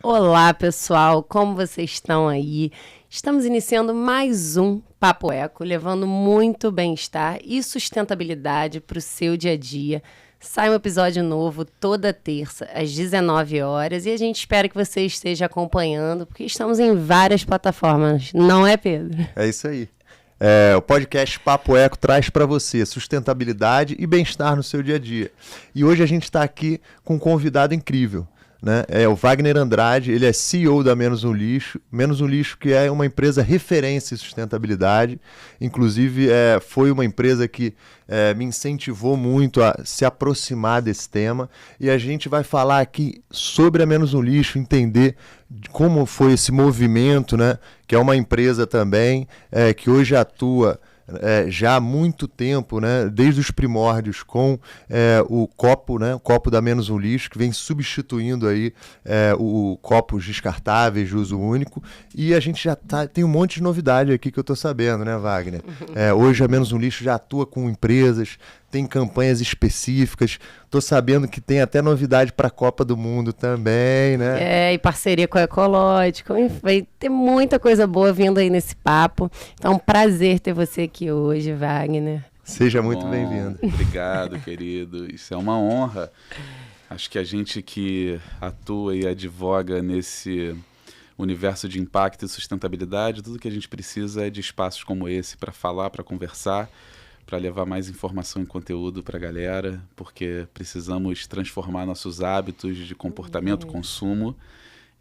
Olá, pessoal, como vocês estão aí? Estamos iniciando mais um Papo Eco, levando muito bem-estar e sustentabilidade para o seu dia a dia. Sai um episódio novo toda terça, às 19 horas, e a gente espera que você esteja acompanhando, porque estamos em várias plataformas, não é, Pedro? É isso aí. O podcast Papo Eco traz para você sustentabilidade e bem-estar no seu dia a dia. E hoje a gente está aqui com um convidado incrível, né? É o Wagner Andrade, ele é CEO da Menos um Lixo. Menos um Lixo, que é uma empresa referência em sustentabilidade. Inclusive, foi uma empresa que me incentivou muito a se aproximar desse tema. E a gente vai falar aqui sobre a Menos um Lixo, entender como foi esse movimento, né? Que é uma empresa também que hoje atua já há muito tempo, né, desde os primórdios, com o copo, né, o copo da Menos um Lixo, que vem substituindo aí o copos descartáveis de uso único. E a gente já tem um monte de novidade aqui que eu estou sabendo, né, Wagner? Hoje a Menos um Lixo já atua com empresas, tem campanhas específicas. Tô sabendo que tem até novidade para a Copa do Mundo também, né? E parceria com a Ecológico. Vai ter muita coisa boa vindo aí nesse papo. Então, prazer ter você aqui hoje, Wagner. Seja muito bem-vindo. Obrigado, querido. Isso é uma honra. Acho que a gente que atua e advoga nesse universo de impacto e sustentabilidade, tudo que a gente precisa é de espaços como esse para falar, para conversar, para levar mais informação e conteúdo para a galera, porque precisamos transformar nossos hábitos de comportamento, consumo,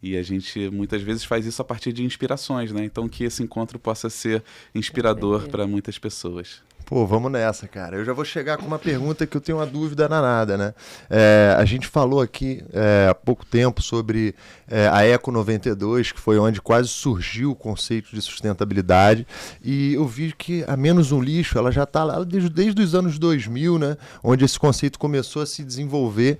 e a gente muitas vezes faz isso a partir de inspirações, né? Então que esse encontro possa ser inspirador para muitas pessoas. Pô, vamos nessa, cara. Eu já vou chegar com uma pergunta que eu tenho uma dúvida danada, né? A gente falou aqui há pouco tempo sobre a Eco 92, que foi onde quase surgiu o conceito de sustentabilidade, e eu vi que a Menos um Lixo, ela já está lá desde os anos 2000, né? Onde esse conceito começou a se desenvolver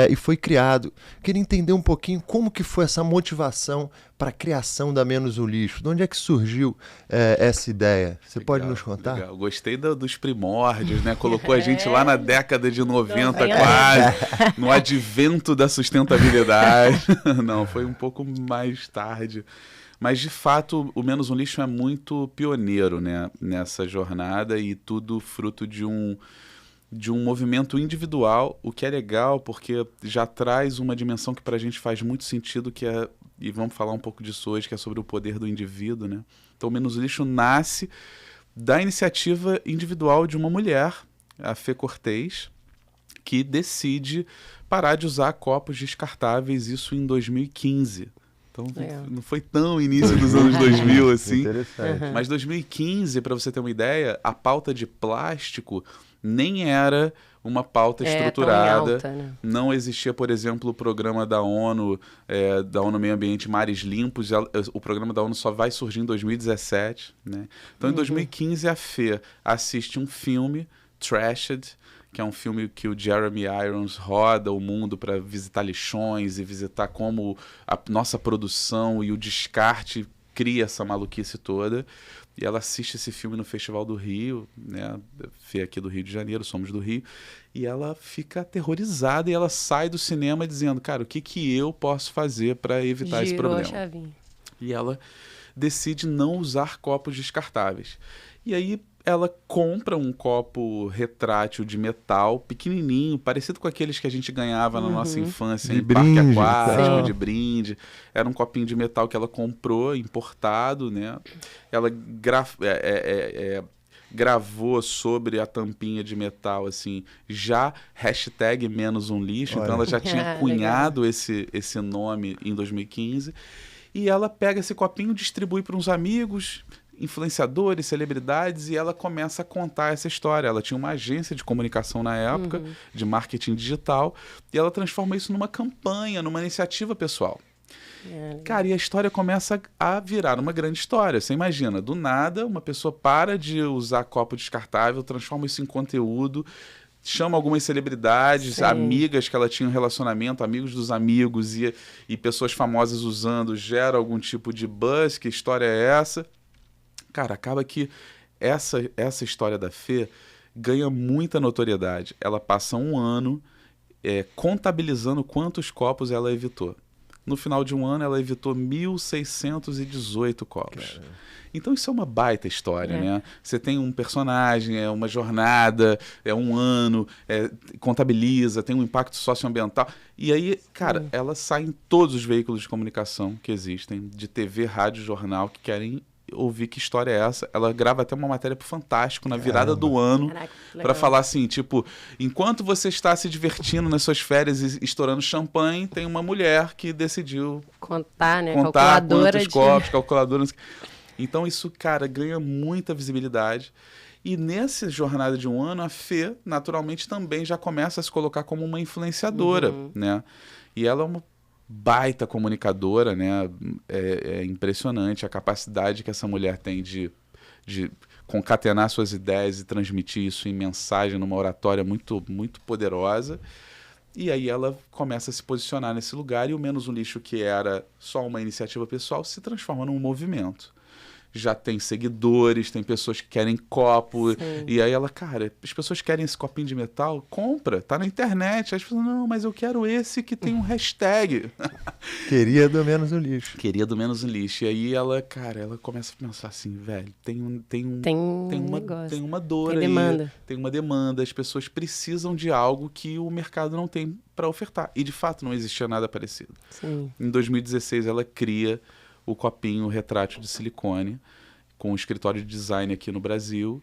e foi criado. Queria entender um pouquinho como que foi essa motivação para a criação da Menos um Lixo. De onde é que surgiu essa ideia? Você pode nos contar? Legal. Gostei dos primórdios, né? Colocou a gente lá na década de 90 quase, no advento da sustentabilidade. Não, foi um pouco mais tarde. Mas, de fato, o Menos um Lixo é muito pioneiro, né, nessa jornada, e tudo fruto de um movimento individual, o que é legal porque já traz uma dimensão que para a gente faz muito sentido, que é, e vamos falar um pouco disso hoje, que é sobre o poder do indivíduo, né? Então o Menos Lixo nasce da iniciativa individual de uma mulher, a Fê Cortez, que decide parar de usar copos descartáveis, isso em 2015. Então não foi tão início dos anos 2000 assim. Interessante. Mas 2015, para você ter uma ideia, a pauta de plástico nem era uma pauta estruturada. Alta, né? Não existia, por exemplo, o programa da ONU Meio Ambiente Mares Limpos. O programa da ONU só vai surgir em 2017. Né? Então, em 2015, a Fê assiste um filme, Trashed, que é um filme que o Jeremy Irons roda o mundo para visitar lixões e visitar como a nossa produção e o descarte cria essa maluquice toda. E ela assiste esse filme no Festival do Rio, né? Fê aqui do Rio de Janeiro, somos do Rio, e ela fica aterrorizada e ela sai do cinema dizendo, cara, o que eu posso fazer para evitar esse problema? A chavinha. E ela decide não usar copos descartáveis. E aí ela compra um copo retrátil de metal, pequenininho, parecido com aqueles que a gente ganhava na nossa infância, De em parque brinde, aquático, de brinde. Era um copinho de metal que ela comprou, importado, né? Ela gravou sobre a tampinha de metal, assim, já hashtag Menos um Lixo. Olha. Então ela já tinha cunhado esse nome em 2015. E ela pega esse copinho, distribui para uns amigos, influenciadores, celebridades, e ela começa a contar essa história. Ela tinha uma agência de comunicação na época, de marketing digital, e ela transforma isso numa campanha, numa iniciativa pessoal. Cara, e a história começa a virar uma grande história. Você imagina, do nada, uma pessoa para de usar copo descartável, transforma isso em conteúdo, chama algumas celebridades, amigas que ela tinha um relacionamento, amigos dos amigos, e pessoas famosas usando, gera algum tipo de buzz. Que história é essa? Cara, acaba que essa história da Fê ganha muita notoriedade. Ela passa um ano contabilizando quantos copos ela evitou. no final de um ano ela evitou 1.618 copos. Caramba. Então isso é uma baita história, né? Você tem um personagem, é uma jornada, é um ano, contabiliza, tem um impacto socioambiental. E aí, cara, ela sai em todos os veículos de comunicação que existem, de TV, rádio, jornal, que querem ouvir que história é essa. Ela grava até uma matéria pro Fantástico na virada do ano, para falar assim, tipo, enquanto você está se divertindo nas suas férias e estourando champanhe, tem uma mulher que decidiu contar, quantos copos, calculadora. Então isso, cara, ganha muita visibilidade. E nessa jornada de um ano, a Fê, naturalmente, também já começa a se colocar como uma influenciadora, né? E ela é uma baita comunicadora, né? É impressionante a capacidade que essa mulher tem de concatenar suas ideias e transmitir isso em mensagem, numa oratória muito, muito poderosa. E aí ela começa a se posicionar nesse lugar e o Menos um Lixo, que era só uma iniciativa pessoal, se transforma num movimento. Já tem seguidores, tem pessoas que querem copo. Sim. E aí ela, cara, as pessoas querem esse copinho de metal? Compra, tá na internet. Aí as pessoas, não, mas eu quero esse que tem um hashtag. Queria do Menos um Lixo. Queria do Menos um Lixo. E aí ela, cara, ela começa a pensar assim, velho, tem uma dor aí. Tem uma demanda. As pessoas precisam de algo que o mercado não tem para ofertar. E de fato não existia nada parecido. Sim. Em 2016 ela cria o copinho retrátil de silicone, com um escritório de design aqui no Brasil,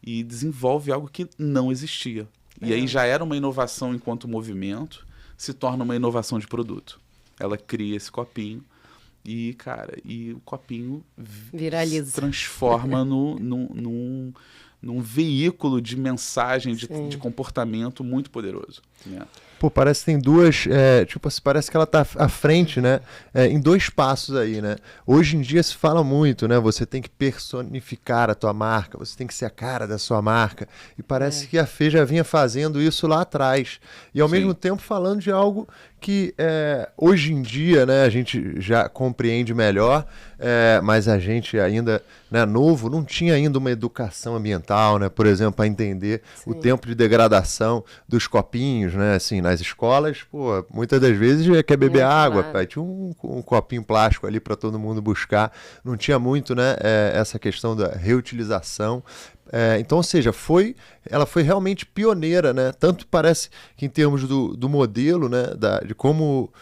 e desenvolve algo que não existia. E aí já era uma inovação enquanto movimento, se torna uma inovação de produto. Ela cria esse copinho e, cara, o copinho viraliza, se transforma num veículo de mensagem, de comportamento muito poderoso, né? Pô, parece que tem duas, tipo assim, parece que ela tá à frente, né, em dois passos aí, né? Hoje em dia se fala muito, né, você tem que personificar a tua marca, você tem que ser a cara da sua marca, e parece que a Fê já vinha fazendo isso lá atrás, e ao mesmo tempo falando de algo que hoje em dia, né, a gente já compreende melhor, mas a gente ainda, né, novo, não tinha ainda uma educação ambiental, né, por exemplo, para entender o tempo de degradação dos copinhos, né, assim, nas escolas, pô, muitas das vezes quer beber água, pai, tinha um copinho plástico ali para todo mundo buscar, não tinha muito, né, essa questão da reutilização. Então, ou seja, ela foi realmente pioneira, né? Tanto parece que em termos do modelo, né? De como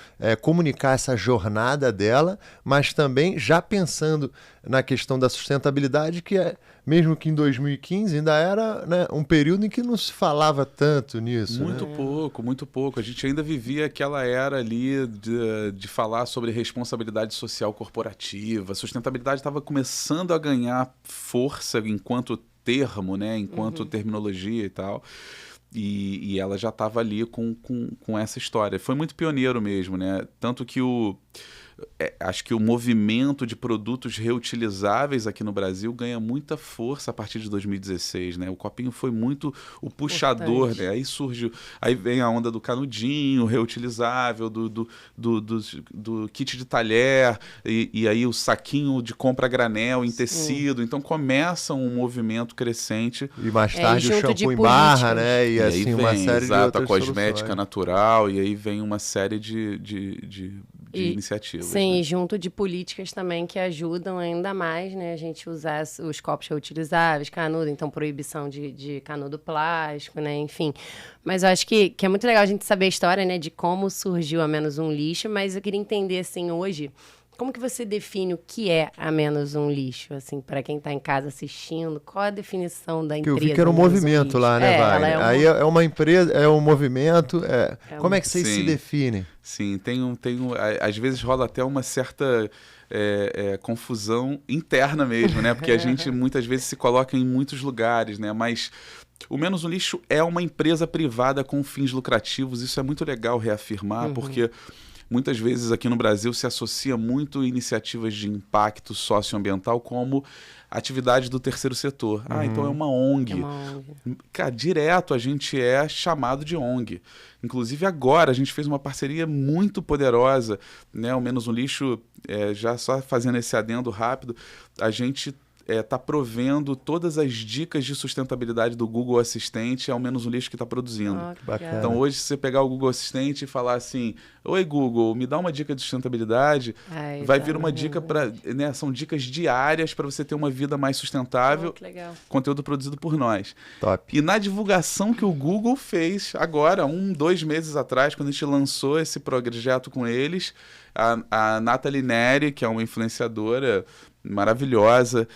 comunicar essa jornada dela, mas também já pensando na questão da sustentabilidade, que mesmo que em 2015 ainda era, né, um período em que não se falava tanto nisso. Muito pouco, muito pouco. A gente ainda vivia aquela era ali de falar sobre responsabilidade social corporativa. A sustentabilidade estava começando a ganhar força enquanto termo, né, enquanto terminologia e tal, e ela já estava ali com essa história. Foi muito pioneiro mesmo, né, tanto que acho que o movimento de produtos reutilizáveis aqui no Brasil ganha muita força a partir de 2016, né? O copinho foi muito o puxador, né? Aí vem a onda do canudinho reutilizável, do kit de talher, e aí o saquinho de compra a granel em tecido. Então começa um movimento crescente. E mais tarde o shampoo em barra, né? E assim, uma série de outras cosmética soluções. Natural, e aí vem uma série de iniciativas. Sim, né? E junto de políticas também que ajudam ainda mais, né, a gente usar os copos reutilizáveis, canudo, então proibição de canudo plástico, né, enfim. Mas eu acho que é muito legal a gente saber a história, né, de como surgiu a Menos um Lixo, mas eu queria entender, assim, hoje, como que você define o que é a Menos um Lixo, assim, para quem está em casa assistindo, qual a definição da empresa? Que eu vi que era um movimento lá, né, Wagner? Aí é uma empresa, é um movimento, como é que vocês se definem? Sim, às vezes rola até uma certa confusão interna mesmo, né? Porque a gente muitas vezes se coloca em muitos lugares, né? Mas o Menos um Lixo é uma empresa privada com fins lucrativos, isso é muito legal reafirmar, porque muitas vezes aqui no Brasil se associa muito iniciativas de impacto socioambiental como atividade do terceiro setor. Então é uma ONG. Cara, direto a gente é chamado de ONG. Inclusive agora a gente fez uma parceria muito poderosa, né? O Menos um Lixo, já só fazendo esse adendo rápido, a gente está provendo todas as dicas de sustentabilidade do Google Assistente ao Menos um Lixo que está produzindo. Bacana. Então, hoje, se você pegar o Google Assistente e falar assim, oi, Google, me dá uma dica de sustentabilidade, vai vir uma dica para... Né, são dicas diárias para você ter uma vida mais sustentável, que legal. conteúdo produzido por nós. Top. E na divulgação que o Google fez agora, 2 meses atrás, quando a gente lançou esse projeto com eles, a Nathalie Neri, que é uma influenciadora maravilhosa,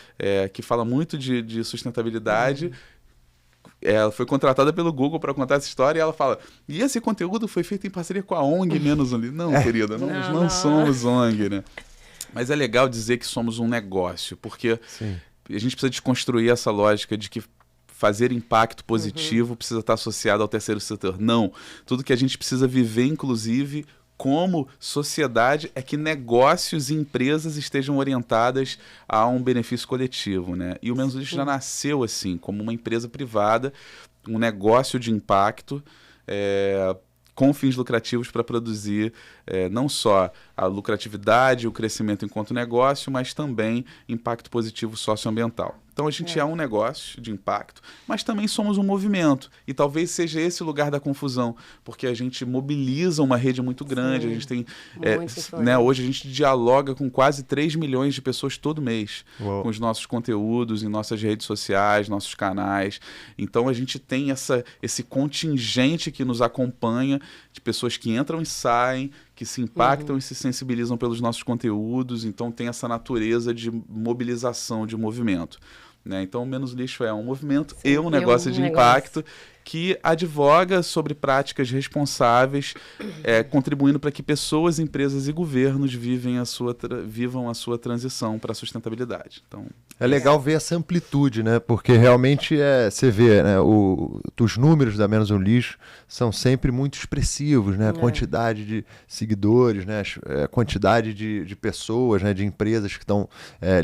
que fala muito de sustentabilidade, ela foi contratada pelo Google para contar essa história e ela fala, e esse conteúdo foi feito em parceria com a ONG Menos um Lixo. Não, querida, não somos ONG, né? Mas é legal dizer que somos um negócio, porque a gente precisa desconstruir essa lógica de que fazer impacto positivo precisa estar associado ao terceiro setor. Não. Tudo que a gente precisa viver, inclusive, como sociedade, é que negócios e empresas estejam orientadas a um benefício coletivo, né? E o Menos um Lixo já nasceu assim, como uma empresa privada, um negócio de impacto, com fins lucrativos para produzir não só a lucratividade e o crescimento enquanto negócio, mas também impacto positivo socioambiental. Então a gente é um negócio de impacto, mas também somos um movimento. E talvez seja esse o lugar da confusão, porque a gente mobiliza uma rede muito grande, a gente tem. Né, hoje a gente dialoga com quase 3 milhões de pessoas todo mês, com os nossos conteúdos, em nossas redes sociais, nossos canais. Então a gente tem esse contingente que nos acompanha, de pessoas que entram e saem, que se impactam e se sensibilizam pelos nossos conteúdos, então tem essa natureza de mobilização, de movimento. Né? Então, o Menos Lixo é um movimento e um negócio de impacto que advoga sobre práticas responsáveis, contribuindo para que pessoas, empresas e governos vivam a sua transição para a sustentabilidade. Então, é legal ver essa amplitude, né? Porque realmente você vê, né? Os números da Menos um Lixo são sempre muito expressivos, né? A quantidade de seguidores, né? A quantidade de pessoas, né? De empresas que estão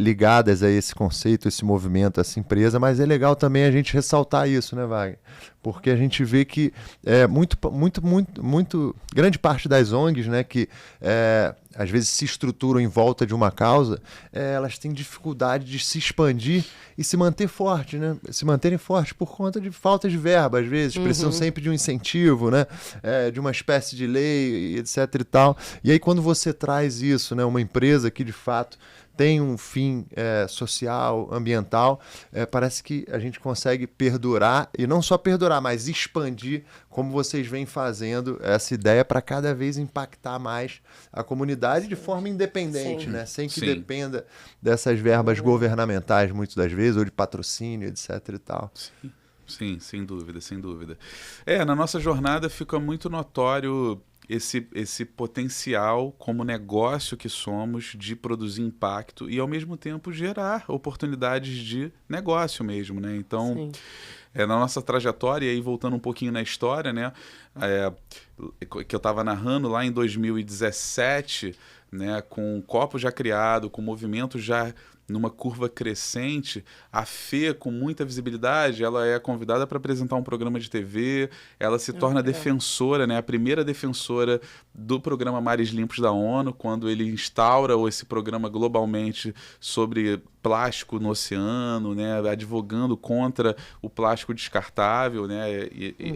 ligadas a esse conceito, esse movimento, essa empresa. Mas é legal também a gente ressaltar isso, né, Wagner? Porque a gente vê que muito grande parte das ONGs, né, que às vezes se estruturam em volta de uma causa, elas têm dificuldade de se expandir e se manter forte, né? Se manterem fortes por conta de falta de verba, às vezes, precisam sempre de um incentivo, né? De uma espécie de lei, etc e tal. E aí quando você traz isso, né, uma empresa que de fato tem um fim social, ambiental, parece que a gente consegue perdurar, e não só perdurar, mas expandir, como vocês vêm fazendo essa ideia para cada vez impactar mais a comunidade de forma independente, né? Sem que dependa dessas verbas governamentais, muitas das vezes, ou de patrocínio, etc e tal. Sim, sem dúvida, sem dúvida. Na nossa jornada fica muito notório esse potencial como negócio que somos de produzir impacto e, ao mesmo tempo, gerar oportunidades de negócio mesmo, né? Então, na nossa trajetória, e aí voltando um pouquinho na história, né? Que eu estava narrando lá em 2017, né? Com o copo já criado, com o movimento já numa curva crescente, a Fê, com muita visibilidade, ela é convidada para apresentar um programa de TV, ela se torna defensora, né, a primeira defensora do programa Mares Limpos da ONU, quando ele instaura esse programa globalmente sobre plástico no oceano, né, advogando contra o plástico descartável, né,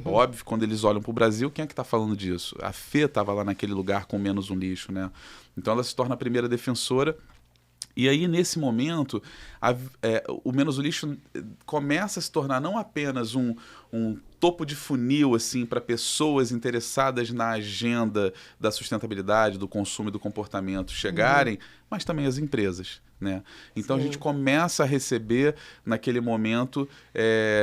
óbvio, quando eles olham para o Brasil, quem é que está falando disso? A Fê estava lá naquele lugar com Menos um Lixo, né? Então ela se torna a primeira defensora. E aí, nesse momento, o Menos um Lixo começa a se tornar não apenas um topo de funil assim, para pessoas interessadas na agenda da sustentabilidade, do consumo e do comportamento chegarem, mas também as empresas. Né? Então, a gente começa a receber, naquele momento,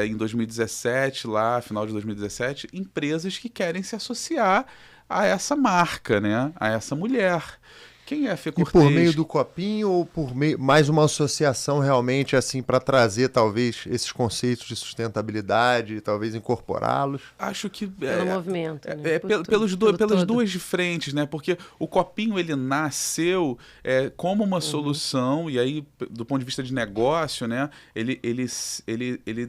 em 2017, lá, final de 2017, empresas que querem se associar a essa marca, né? A essa mulher. Quem é a Fê Cortez? E por meio do copinho ou por meio, mais uma associação realmente assim para trazer talvez esses conceitos de sustentabilidade e talvez incorporá-los? Acho que pelo movimento, né? Pelas duas frentes, né? Porque o copinho ele nasceu como uma solução e aí do ponto de vista de negócio, né? Ele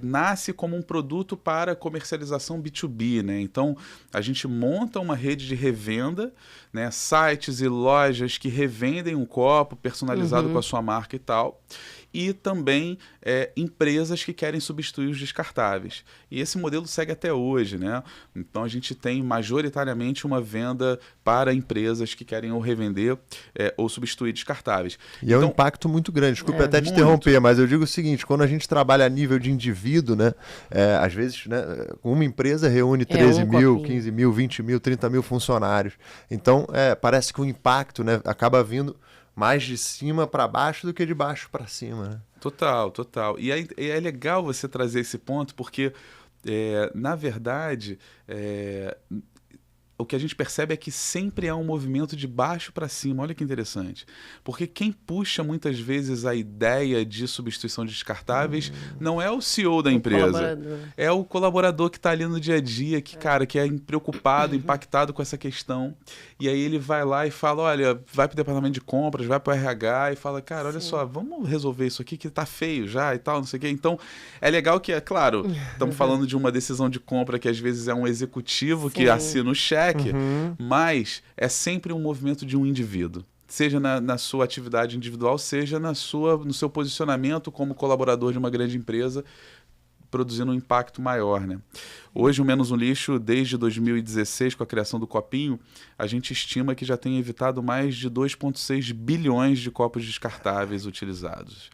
nasce como um produto para comercialização B2B, né? Então a gente monta uma rede de revenda, né? Sites e lojas que revendem um copo personalizado com a sua marca e tal. e também empresas que querem substituir os descartáveis. E esse modelo segue até hoje, né? Então a gente tem majoritariamente uma venda para empresas que querem ou revender ou substituir descartáveis. E então, é um impacto muito grande. Desculpe até te interromper, mas eu digo o seguinte, quando a gente trabalha a nível de indivíduo, né, às vezes, né, uma empresa reúne 13 mil, 15 mil, 20 mil, 30 mil funcionários. Então, parece que o impacto, né, acaba vindo mais de cima para baixo do que de baixo para cima. Né? Total. E é legal você trazer esse ponto, porque, na verdade, o que a gente percebe é que sempre há um movimento de baixo para cima. Olha que interessante. Porque quem puxa muitas vezes a ideia de substituição de descartáveis não é o CEO da empresa. É o colaborador que está ali no dia a dia, que é preocupado, impactado com essa questão. E aí ele vai lá e fala, olha, vai para o departamento de compras, vai para o RH e fala, cara, olha só, vamos resolver isso aqui que está feio já e tal, não sei o quê. Então, é legal que, claro, estamos falando de uma decisão de compra que às vezes é um executivo que assina o cheque, mas é sempre um movimento de um indivíduo, seja na sua atividade individual, seja no seu posicionamento como colaborador de uma grande empresa, produzindo um impacto maior, né? Hoje, o Menos um Lixo, desde 2016, com a criação do Copinho, a gente estima que já tem evitado mais de 2,6 bilhões de copos descartáveis utilizados,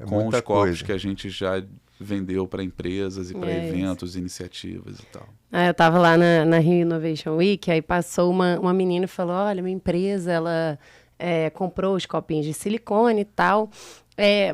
com os copos que a gente já vendeu para empresas e para eventos, iniciativas e tal. Eu estava lá na Rio Innovation Week, aí passou uma menina e falou, olha, minha empresa, ela comprou os copinhos de silicone e tal,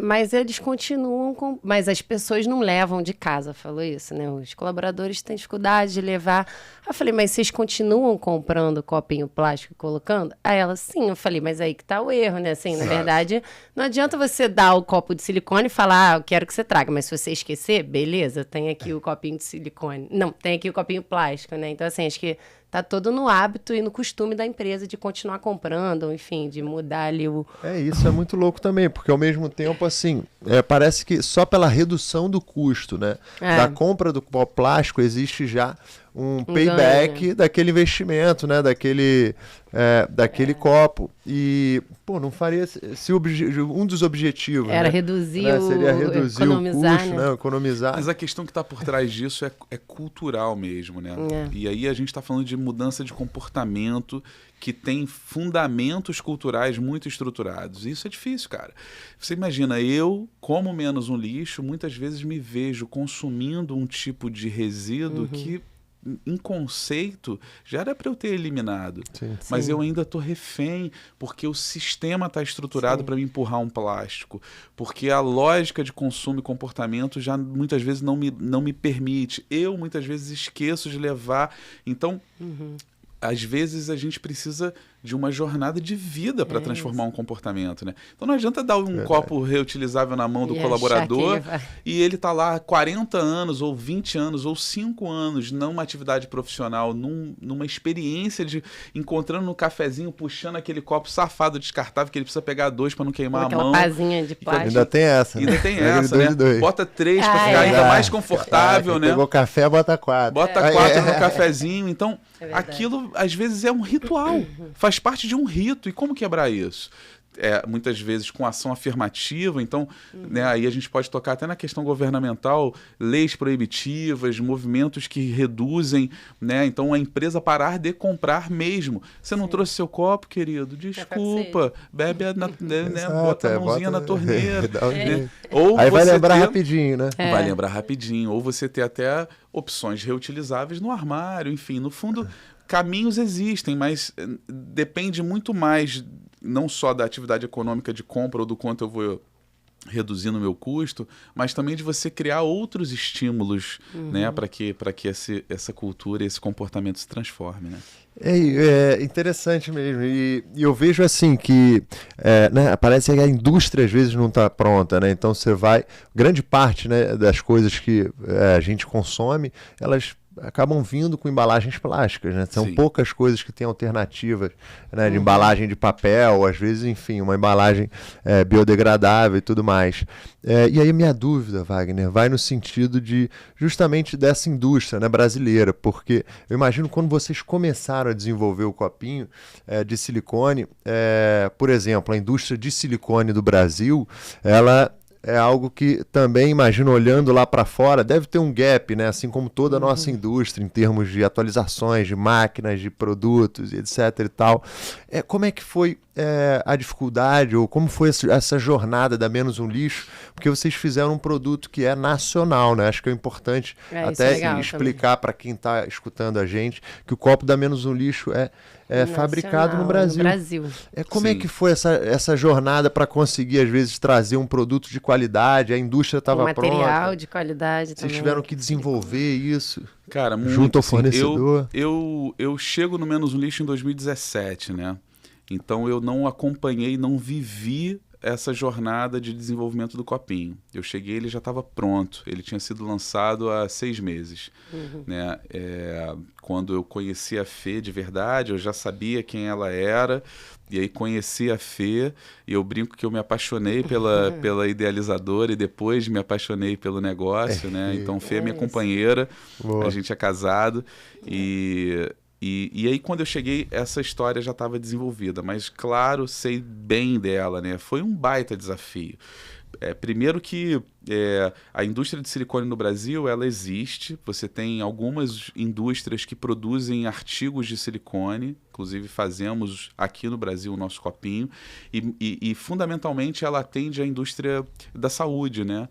mas eles continuam mas as pessoas não levam de casa, falou isso, né? Os colaboradores têm dificuldade de levar. Eu falei, mas vocês continuam comprando copinho plástico e colocando? Aí ela, sim. Eu falei, mas aí que tá o erro, né? Assim, na verdade, não adianta você dar o copo de silicone e falar, eu quero que você traga, mas se você esquecer, beleza, tem aqui o copinho de silicone. Não, tem aqui o copinho plástico, né? Então, assim, acho que tá todo no hábito e no costume da empresa de continuar comprando, enfim, de mudar ali o... Isso é muito louco também, porque ao mesmo tempo, assim, parece que só pela redução do custo, né, da compra do copo plástico existe já um payback ganho daquele investimento, né, daquele copo. E, não faria... Se um dos objetivos era, né, reduzir, seria reduzir o custo, né, economizar. Mas a questão que está por trás disso é cultural mesmo, né? E aí a gente está falando de mudança de comportamento que tem fundamentos culturais muito estruturados. Isso é difícil, cara. Você imagina, eu, como Menos um Lixo, muitas vezes me vejo consumindo um tipo de resíduo que, em conceito, já era para eu ter eliminado. Mas eu ainda estou refém, porque o sistema está estruturado para me empurrar um plástico. Porque a lógica de consumo e comportamento já muitas vezes não me permite. Eu muitas vezes esqueço de levar. Então, às vezes a gente precisa de uma jornada de vida para transformar um comportamento, né? Então não adianta dar um copo reutilizável na mão do colaborador e ele tá lá 40 anos, ou 20 anos, ou 5 anos numa atividade profissional, numa experiência de encontrando no cafezinho, puxando aquele copo safado descartável que ele precisa pegar 2 para não queimar a mão. Aquela pazinha de plástico. Ainda tem essa. Ainda tem essa, né? Bota 3 para ficar ainda mais confortável, né? Pegou café, bota 4. Bota 4 no cafezinho. Então, aquilo às vezes é um ritual. Faz parte de um rito. E como quebrar isso? Muitas vezes com ação afirmativa. Então, né, aí a gente pode tocar até na questão governamental, leis proibitivas, movimentos que reduzem, né? Então, a empresa parar de comprar mesmo. Você não trouxe seu copo, querido? Desculpa. Bebe, bota a mãozinha na torneira. Né? Ou aí vai lembrar rapidinho, né? Vai lembrar rapidinho. Ou você ter até opções reutilizáveis no armário. Enfim, no fundo... Caminhos existem, mas depende muito mais, não só da atividade econômica de compra ou do quanto eu vou reduzindo o meu custo, mas também de você criar outros estímulos, né, para que essa cultura, esse comportamento se transforme, né? É interessante mesmo, e eu vejo assim que né, parece que a indústria às vezes não está pronta, né? Então você vai, grande parte, né, das coisas que a gente consome, elas acabam vindo com embalagens plásticas, né? São poucas coisas que têm alternativas, né, de embalagem de papel, às vezes, enfim, uma embalagem biodegradável e tudo mais. E aí a minha dúvida, Wagner, vai no sentido de justamente dessa indústria, né, brasileira, porque eu imagino quando vocês começaram a desenvolver o copinho de silicone, por exemplo, a indústria de silicone do Brasil, ela é algo que também, imagino, olhando lá para fora, deve ter um gap, né? Assim como toda a nossa indústria, em termos de atualizações, de máquinas, de produtos, etc. e tal. Como é que foi a dificuldade, ou como foi essa jornada da Menos um Lixo? Porque vocês fizeram um produto que é nacional, né? Acho que é importante até explicar para quem está escutando a gente que o copo da Menos um Lixo é fabricado no Brasil. Como é que foi essa jornada para conseguir, às vezes, trazer um produto de qualidade? A indústria estava pronta. Material de qualidade também. Vocês tiveram que desenvolver isso? Cara, muito, junto ao fornecedor? Eu chego no Menos um Lixo em 2017, né? Então eu não acompanhei, não vivi essa jornada de desenvolvimento do copinho. Eu cheguei, ele já estava pronto. Ele tinha sido lançado há 6 meses. Né? Quando eu conheci a Fê de verdade, eu já sabia quem ela era. E aí conheci a Fê, e eu brinco que eu me apaixonei pela idealizadora e depois me apaixonei pelo negócio, né? Então Fê é minha companheira, a gente é casado. E aí, quando eu cheguei, essa história já estava desenvolvida. Mas, claro, sei bem dela, né? Foi um baita desafio. Primeiro que a indústria de silicone no Brasil, ela existe. Você tem algumas indústrias que produzem artigos de silicone. Inclusive, fazemos aqui no Brasil o nosso copinho. E fundamentalmente, ela atende à indústria da saúde, né?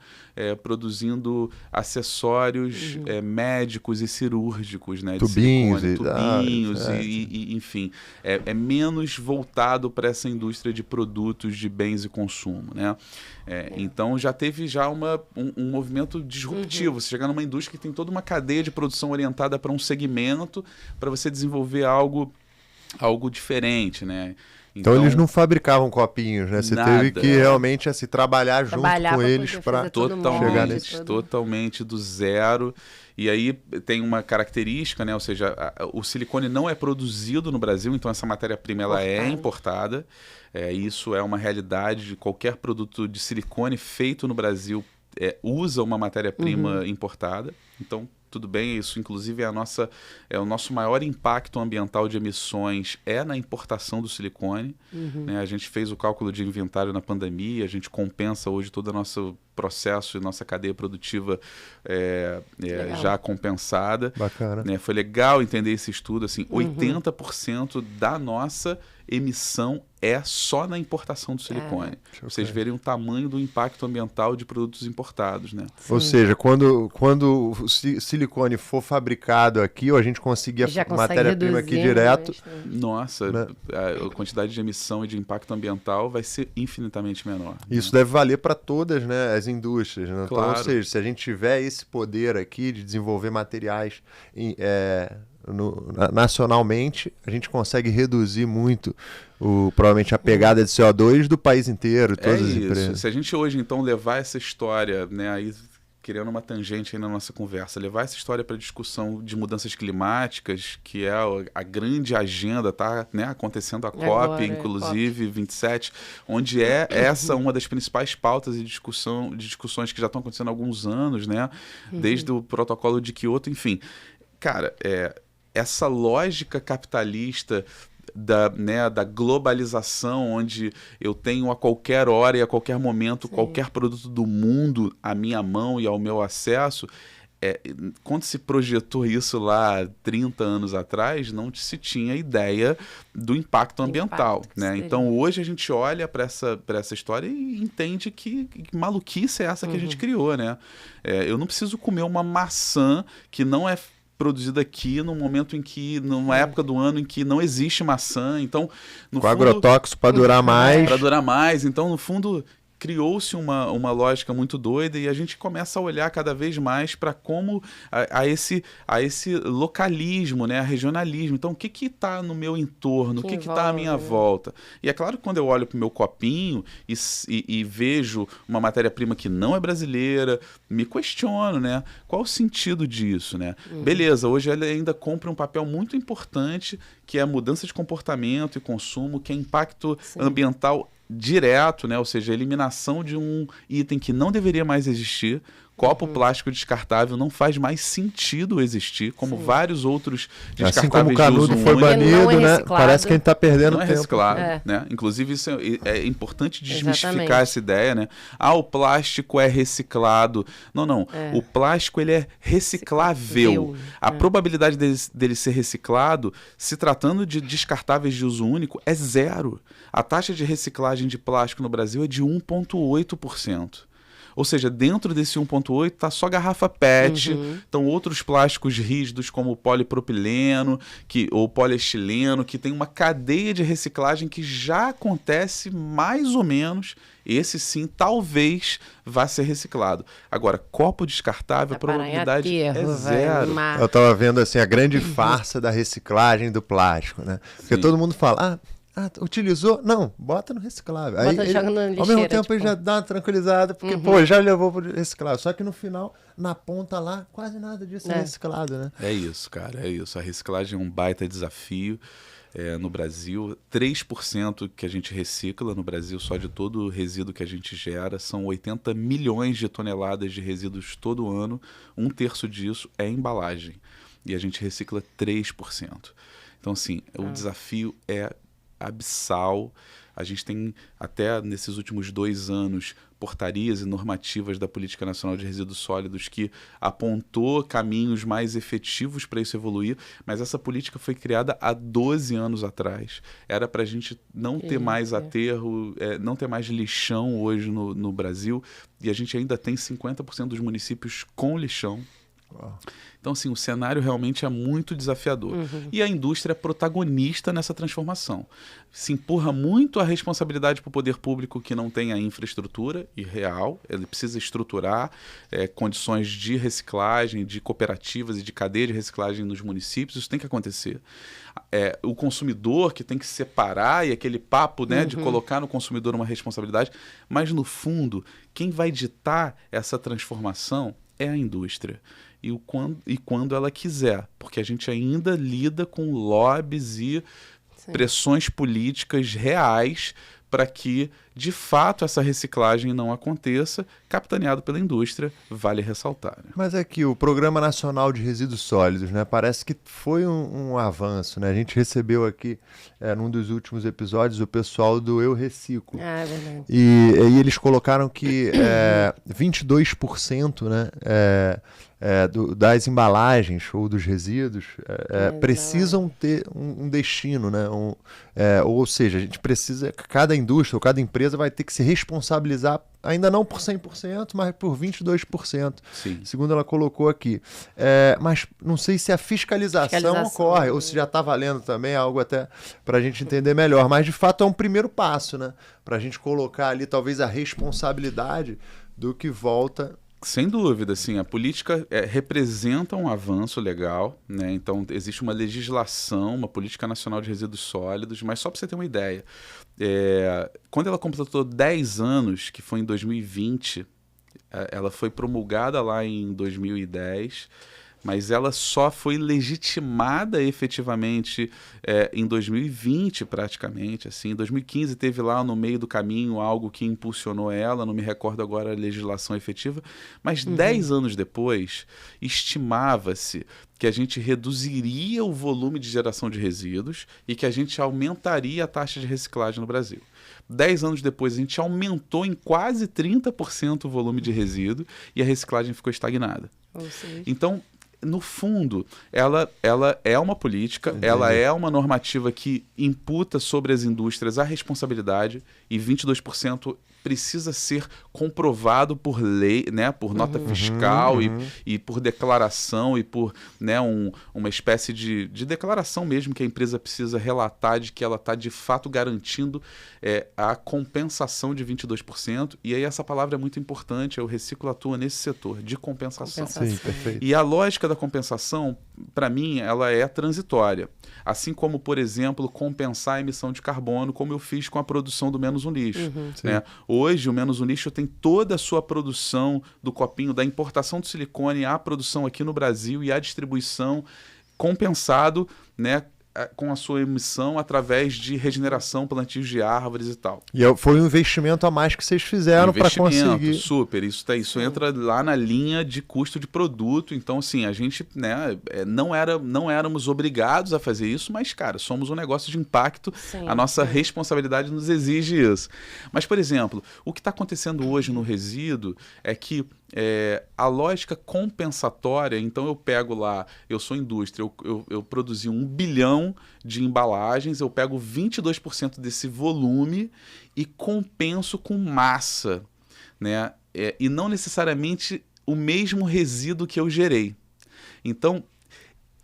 Produzindo acessórios médicos e cirúrgicos, né? Tubinhos, de silicone, enfim. É menos voltado para essa indústria de produtos de bens e consumo, né? Então, já teve um movimento disruptivo. Você chegar numa indústria que tem toda uma cadeia de produção orientada para um segmento, para você desenvolver algo diferente, né? Então eles não fabricavam copinhos, né? Você teve que realmente trabalhar junto com eles para chegar nesse... Totalmente do zero. E aí tem uma característica, né? Ou seja, o silicone não é produzido no Brasil, então essa matéria-prima ela é importada. Isso é uma realidade de qualquer produto de silicone feito no Brasil usa uma matéria-prima importada. Então, tudo bem, isso inclusive o nosso maior impacto ambiental de emissões na importação do silicone. Né? A gente fez o cálculo de inventário na pandemia, a gente compensa hoje todo o nosso processo e nossa cadeia produtiva já compensada. Bacana. Né? Foi legal entender esse estudo, assim, 80% da nossa emissão só na importação do silicone. Pra vocês verem o tamanho do impacto ambiental de produtos importados, né? Ou seja, quando o silicone for fabricado aqui, ou a gente conseguir a matéria-prima aqui direto... Nossa, né? A quantidade de emissão e de impacto ambiental vai ser infinitamente menor. Isso deve valer para todas, né, as indústrias. Né? Claro. Então, ou seja, se a gente tiver esse poder aqui de desenvolver materiais nacionalmente, a gente consegue reduzir muito provavelmente a pegada de CO2 do país inteiro, todas as empresas. Se a gente hoje então levar essa história, né, aí criando uma tangente aí na nossa conversa, levar essa história para a discussão de mudanças climáticas, que é a grande agenda, tá, né, acontecendo a COP, inclusive, 27, onde essa uma das principais pautas de discussões que já estão acontecendo há alguns anos, né, desde o protocolo de Kyoto, enfim. Cara, essa lógica capitalista da globalização, onde eu tenho a qualquer hora e a qualquer momento qualquer produto do mundo à minha mão e ao meu acesso, quando se projetou isso lá 30 anos atrás, não se tinha ideia do impacto ambiental, né? Então hoje a gente olha para essa história e entende que maluquice é essa que a gente criou, né? Eu não preciso comer uma maçã que não é produzida aqui num momento em que, numa época do ano em que não existe maçã, então no fundo, agrotóxico para durar mais. Para durar mais, então no fundo criou-se uma lógica muito doida e a gente começa a olhar cada vez mais para como a esse localismo, né, a regionalismo. Então, o que está no meu entorno? O que está à minha volta? E é claro que quando eu olho para o meu copinho e vejo uma matéria-prima que não é brasileira, me questiono, né? Qual o sentido disso, né? Beleza, hoje ela ainda cumpre um papel muito importante, que é a mudança de comportamento e consumo, que é impacto ambiental direto, né? Ou seja, a eliminação de um item que não deveria mais existir, Copo plástico descartável não faz mais sentido existir, como vários outros descartáveis assim como o de canudo uso foi único. banido, né? Parece que a gente está perdendo Não é tempo. reciclado, né? Inclusive, isso é importante desmistificar Exatamente. essa ideia, né? O plástico é reciclado. Não. O plástico, ele é reciclável. A probabilidade dele ser reciclado, se tratando de descartáveis de uso único, é zero. A taxa de reciclagem de plástico no Brasil é de 1,8%. Ou seja, dentro desse 1,8 está só garrafa PET, estão outros plásticos rígidos como o polipropileno ou poliestileno, que tem uma cadeia de reciclagem que já acontece mais ou menos. Esse sim, talvez vá ser reciclado. Agora, copo descartável, a probabilidade é zero. Eu estava vendo assim, a grande farsa da reciclagem do plástico, né? Porque todo mundo fala, utilizou? Não, bota no reciclável. Bota, Aí, joga na lixeira, ao mesmo tempo ele já dá uma tranquilizada, porque, já levou pro reciclável. Só que no final, na ponta lá, quase nada disso é reciclado, né? É isso, cara, é isso. A reciclagem é um baita desafio. No Brasil, 3% que a gente recicla no Brasil, só de todo o resíduo que a gente gera, são 80 milhões de toneladas de resíduos todo ano. 1/3 disso é embalagem. E a gente recicla 3%. Então, assim, o desafio é abissal. A gente tem, até nesses últimos 2 anos, portarias e normativas da Política Nacional de Resíduos Sólidos que apontou caminhos mais efetivos para isso evoluir, mas essa política foi criada há 12 anos atrás. Era para a gente não ter mais aterro, não ter mais lixão hoje no Brasil, e a gente ainda tem 50% dos municípios com lixão. Então, assim, o cenário realmente é muito desafiador. E a indústria é protagonista nessa transformação. Se empurra muito a responsabilidade para o poder público que não tem a infraestrutura real. Ele precisa estruturar condições de reciclagem, de cooperativas e de cadeia de reciclagem nos municípios. Isso tem que acontecer. O consumidor que tem que separar, e aquele papo, né, de colocar no consumidor uma responsabilidade. Mas, no fundo, quem vai ditar essa transformação é a indústria. E quando ela quiser, porque a gente ainda lida com lobbies e pressões políticas reais para que, de fato, essa reciclagem não aconteça, capitaneado pela indústria, vale ressaltar. Né? Mas é que o Programa Nacional de Resíduos Sólidos, né, parece que foi um avanço, né? A gente recebeu aqui, num dos últimos episódios, o pessoal do Eu Reciclo. É verdade. E eles colocaram que 22%, né, das embalagens ou dos resíduos precisam ter um destino, né? Ou seja, a gente precisa, cada indústria ou cada empresa vai ter que se responsabilizar, ainda não por 100%, mas por 22%, Sim. segundo ela colocou aqui. Mas não sei se a fiscalização ocorre, ou se já está valendo também, algo até para a gente entender melhor. Mas, de fato, é um primeiro passo, né? Para a gente colocar ali, talvez, a responsabilidade do que volta. Sem dúvida, sim. A política representa um avanço legal, né? Então, existe uma legislação, uma política nacional de resíduos sólidos, mas só para você ter uma ideia, quando ela completou 10 anos, que foi em 2020, ela foi promulgada lá em 2010, mas ela só foi legitimada efetivamente em 2020, praticamente. Assim. Em 2015 teve lá no meio do caminho algo que impulsionou ela, não me recordo agora a legislação efetiva, mas 10 anos depois, estimava-se que a gente reduziria o volume de geração de resíduos e que a gente aumentaria a taxa de reciclagem no Brasil. 10 anos depois, a gente aumentou em quase 30% o volume de resíduo e a reciclagem ficou estagnada. Então, no fundo, ela é uma política, ela é uma normativa que imputa sobre as indústrias a responsabilidade, e 22% precisa ser comprovado por lei, né, por nota fiscal e por declaração e por, né, uma espécie de declaração mesmo que a empresa precisa relatar de que ela está de fato garantindo a compensação de 22%. E aí essa palavra é muito importante, o Reciclo atua nesse setor de compensação. Sim, perfeito. E a lógica da compensação, para mim, ela é transitória. Assim como, por exemplo, compensar a emissão de carbono, como eu fiz com a produção do Menos um Lixo. Né? Hoje, o Menos um Lixo tem toda a sua produção do copinho, da importação de silicone, à produção aqui no Brasil e à distribuição compensado, né, com a sua emissão através de regeneração, plantios de árvores e tal. E foi um investimento a mais que vocês fizeram para conseguir. Super, isso entra lá na linha de custo de produto. Então, assim, a gente, né, não éramos obrigados a fazer isso, mas, cara, somos um negócio de impacto, a nossa responsabilidade nos exige isso. Mas, por exemplo, o que está acontecendo hoje no resíduo é que a lógica compensatória, então eu pego lá, eu sou indústria, eu produzi 1 bilhão de embalagens, eu pego 22% desse volume e compenso com massa, né? E não necessariamente o mesmo resíduo que eu gerei. Então,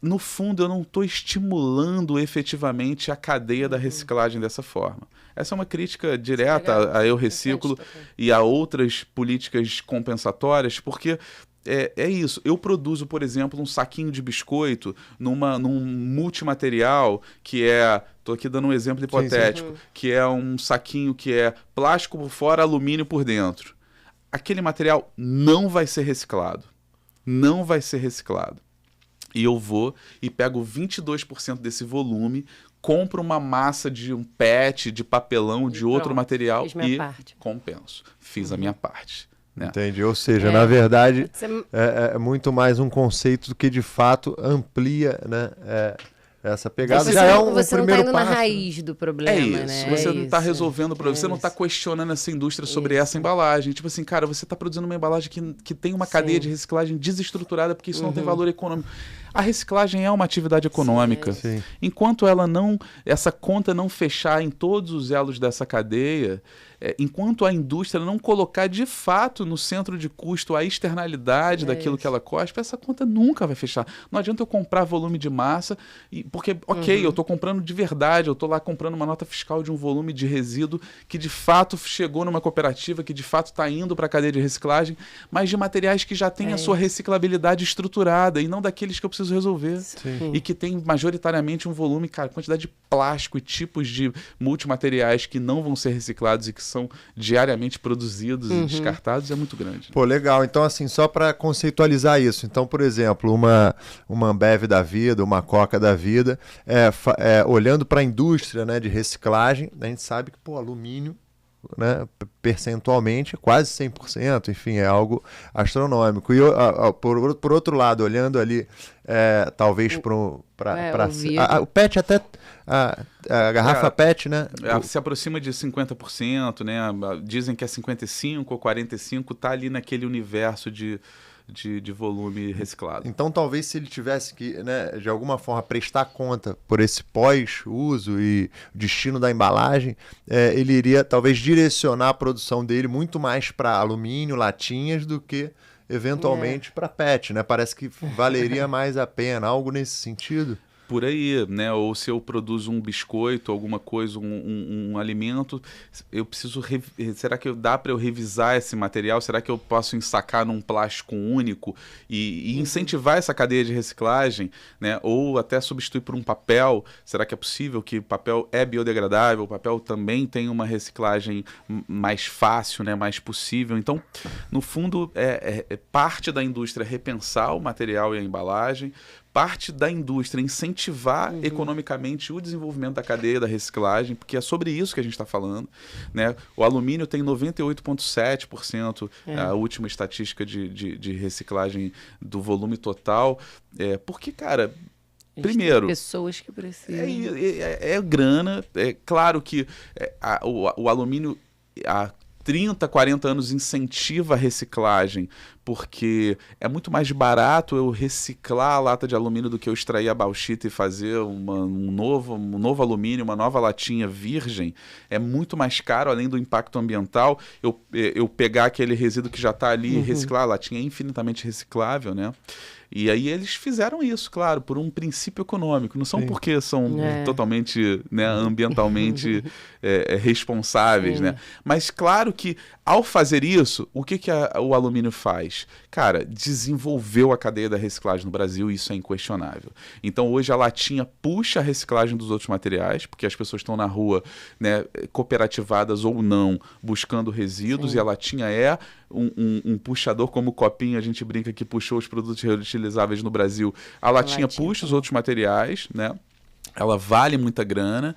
no fundo, eu não estou estimulando efetivamente a cadeia da reciclagem dessa forma. Essa é uma crítica direta a Eu Reciclo e a outras políticas compensatórias, porque é isso. Eu produzo, por exemplo, um saquinho de biscoito num multimaterial que estou aqui dando um exemplo hipotético, que é um saquinho que é plástico por fora, alumínio por dentro. Aquele material não vai ser reciclado. Não vai ser reciclado. E eu vou e pego 22% desse volume, compro uma massa de um PET, de papelão, de outro material e compenso. Fiz a minha parte. Né? Entendi. Ou seja, na verdade, é muito mais um conceito do que de fato amplia, né? Essa pegada já é um você primeiro não está indo passo. Na raiz do problema, né? Você não está resolvendo o problema, você não está questionando essa indústria sobre essa embalagem. Tipo assim, cara, você está produzindo uma embalagem que tem uma cadeia de reciclagem desestruturada porque isso não tem valor econômico. A reciclagem é uma atividade econômica. Sim. Enquanto essa conta não fechar em todos os elos dessa cadeia, enquanto a indústria não colocar de fato no centro de custo a externalidade daquilo que ela cospe, essa conta nunca vai fechar. Não adianta eu comprar volume de massa, porque, eu estou comprando de verdade, eu estou lá comprando uma nota fiscal de um volume de resíduo que de fato chegou numa cooperativa, que de fato está indo para a cadeia de reciclagem, mas de materiais que já têm a sua reciclabilidade estruturada e não daqueles que eu preciso resolver. Sim. E que tem majoritariamente um volume, cara, quantidade de plástico e tipos de multimateriais que não vão ser reciclados e que são diariamente produzidos e descartados é muito grande. Pô, legal. Então, assim, só para conceitualizar isso. Então, por exemplo, uma Ambev da vida, uma Coca da vida, olhando para a indústria, né, de reciclagem, a gente sabe que, alumínio, né, percentualmente, quase 100%, enfim, é algo astronômico. E por outro lado, olhando ali, talvez para o PET até, a garrafa PET, né? Se aproxima de 50%, né? Dizem que é 55% ou 45%, está ali naquele universo de volume reciclado. Então, talvez se ele tivesse que, né, de alguma forma, prestar conta por esse pós-uso e destino da embalagem, ele iria, talvez, direcionar a produção dele muito mais para alumínio, latinhas, do que, eventualmente, para PET, né? Parece que valeria mais a pena, algo nesse sentido. Por aí, né? Ou se eu produzo um biscoito, alguma coisa, um alimento, eu preciso... Será que dá para eu revisar esse material? Será que eu posso ensacar num plástico único e incentivar essa cadeia de reciclagem, né? Ou até substituir por um papel? Será que é possível que o papel é biodegradável? O papel também tem uma reciclagem mais fácil, né? Mais possível. Então, no fundo, parte da indústria repensar o material e a embalagem, parte da indústria incentivar economicamente o desenvolvimento da cadeia da reciclagem, porque é sobre isso que a gente está falando, né? O alumínio tem 98,7%, a última estatística de reciclagem do volume total. Porque, cara, primeiro... pessoas que precisam. É grana. É claro que o alumínio... há 30, 40 anos incentiva a reciclagem, porque é muito mais barato eu reciclar a lata de alumínio do que eu extrair a bauxita e fazer um novo alumínio, uma nova latinha virgem. É muito mais caro, além do impacto ambiental, eu pegar aquele resíduo que já está ali e reciclar. A latinha é infinitamente reciclável, né? E aí eles fizeram isso, claro, por um princípio econômico. Não são porque são totalmente, né, ambientalmente responsáveis, né? Mas claro que ao fazer isso, o que o alumínio faz? Cara, desenvolveu a cadeia da reciclagem no Brasil e isso é inquestionável. Então hoje a latinha puxa a reciclagem dos outros materiais, porque as pessoas estão na rua, né, cooperativadas ou não, buscando resíduos. Sim. E a latinha é um puxador, como o copinho, a gente brinca que puxou os produtos reutilizáveis no Brasil. A latinha puxa os outros materiais, né? ela vale muita grana,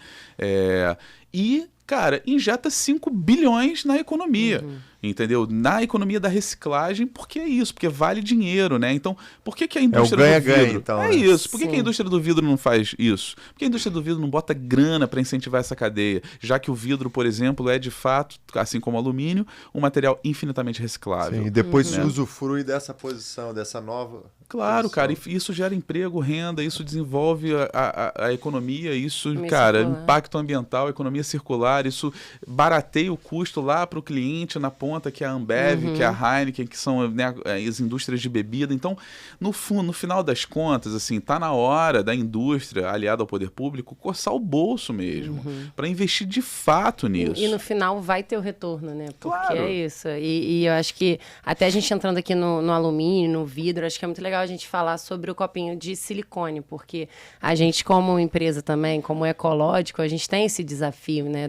e, cara, injeta 5 bilhões na economia, entendeu? Na economia da reciclagem, porque é isso, porque vale dinheiro, né? Então, por que a indústria do vidro... Então, é isso, por que a indústria do vidro não faz isso? Por que a indústria do vidro não bota grana para incentivar essa cadeia? Já que o vidro, por exemplo, é de fato, assim como o alumínio, um material infinitamente reciclável. Sim, e depois se usufrui dessa posição, dessa nova... Claro, posição. cara, isso gera emprego, renda, isso desenvolve a economia, isso, Economia cara, circular. impacto ambiental, economia circular, isso barateia o custo lá para o cliente na ponta, que é a Ambev, que é a Heineken, que são, né, as indústrias de bebida. Então, no final das contas, assim, tá na hora da indústria, aliada ao poder público, coçar o bolso mesmo, para investir de fato nisso. E no final vai ter o retorno, né? Porque Claro. é isso. E eu acho que, até a gente entrando aqui no alumínio, no vidro, acho que é muito legal a gente falar sobre o copinho de silicone, porque a gente, como empresa também, como ecológico, a gente tem esse desafio, né?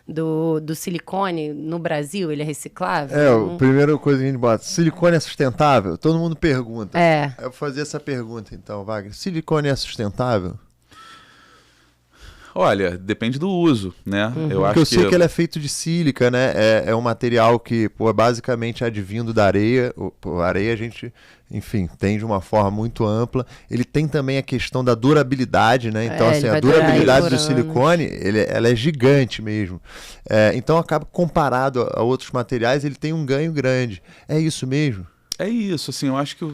Do silicone no Brasil, ele é reciclável? A primeira coisa que a gente bota, silicone é sustentável? Todo mundo pergunta. Eu vou fazer essa pergunta então, Wagner. Silicone é sustentável? Olha, depende do uso, né? Eu Porque eu sei que ele é feito de sílica, né? É um material que, é basicamente advindo da areia. A areia a gente, enfim, tem de uma forma muito ampla. Ele tem também a questão da durabilidade, né? Então, assim, a durabilidade do silicone, ela é gigante mesmo. Então, acaba comparado a outros materiais, ele tem um ganho grande. É isso mesmo? É isso, assim, eu acho que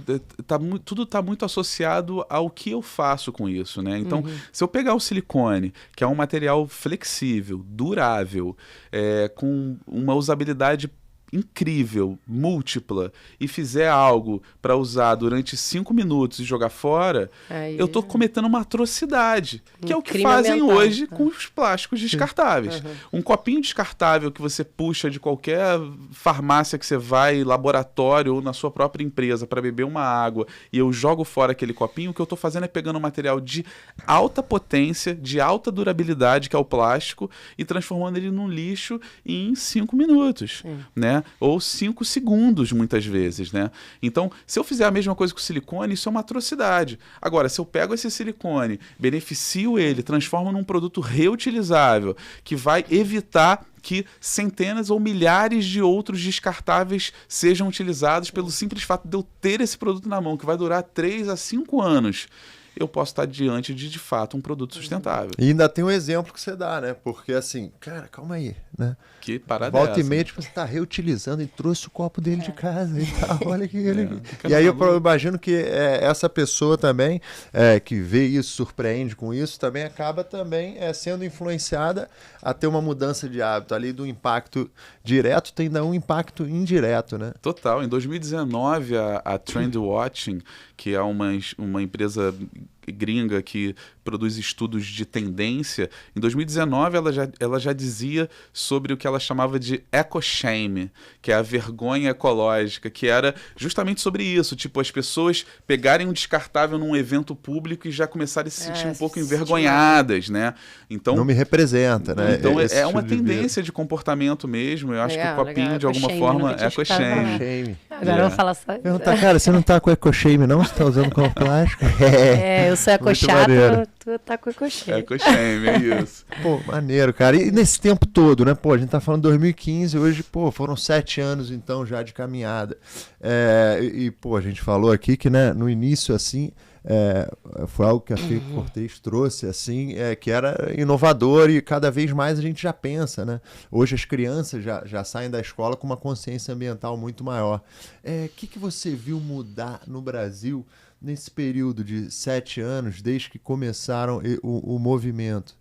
tudo está muito associado ao que eu faço com isso, né? Então, se eu pegar o silicone, que é um material flexível, durável, com uma usabilidade incrível, múltipla, e fizer algo para usar durante 5 minutos e jogar fora, eu estou cometendo uma atrocidade, que é o que fazem hoje com os plásticos descartáveis. Um copinho descartável que você puxa de qualquer farmácia que você vai, laboratório ou na sua própria empresa para beber uma água, e eu jogo fora aquele copinho, o que eu estou fazendo é pegando um material de alta potência, de alta durabilidade, que é o plástico, e transformando ele num lixo em 5 minutos, né? Ou 5 segundos, muitas vezes, né? Então, se eu fizer a mesma coisa com o silicone, isso é uma atrocidade. Agora, se eu pego esse silicone, beneficio ele, transformo num produto reutilizável, que vai evitar que centenas ou milhares de outros descartáveis sejam utilizados pelo simples fato de eu ter esse produto na mão, que vai durar 3 a 5 anos, eu posso estar diante de fato, um produto sustentável. E ainda tem um exemplo que você dá, né? Porque assim, cara, calma aí, né? Que parada volta é e meia, tipo, você tá reutilizando e trouxe o copo dele de casa e tal, olha que ele... É. E aí eu imagino que essa pessoa também, que vê isso, surpreende com isso, também acaba também sendo influenciada a ter uma mudança de hábito. Ali do impacto direto tem ainda um impacto indireto, né? Total. Em 2019, a Trendwatching, que é uma empresa gringa que produz estudos de tendência, em 2019 ela já dizia sobre o que ela chamava de eco-shame, que é a vergonha ecológica, que era justamente sobre isso, tipo, as pessoas pegarem um descartável num evento público e já começarem a se sentir um pouco envergonhadas, né? Então, não me representa, né? Então é uma tendência de comportamento mesmo, eu acho que o copinho, de alguma forma, é eco-shame. Agora eu vou falar só... Cara, você não tá com eco-shame não? Você tá usando como plástico? Eu sou eco-chata, tu tá com eco-shame. Eco-shame, é isso. Pô, maneiro, cara. E nesse tempo todo, né? Pô, a gente tá falando de 2015, hoje, pô, foram 7 anos, então, já de caminhada. Pô, a gente falou aqui que, né, no início, assim, foi algo que a Fê Cortez trouxe, assim, que era inovador e cada vez mais a gente já pensa, né? Hoje as crianças já saem da escola com uma consciência ambiental muito maior. Que você viu mudar no Brasil nesse período de 7 anos, desde que começaram o movimento?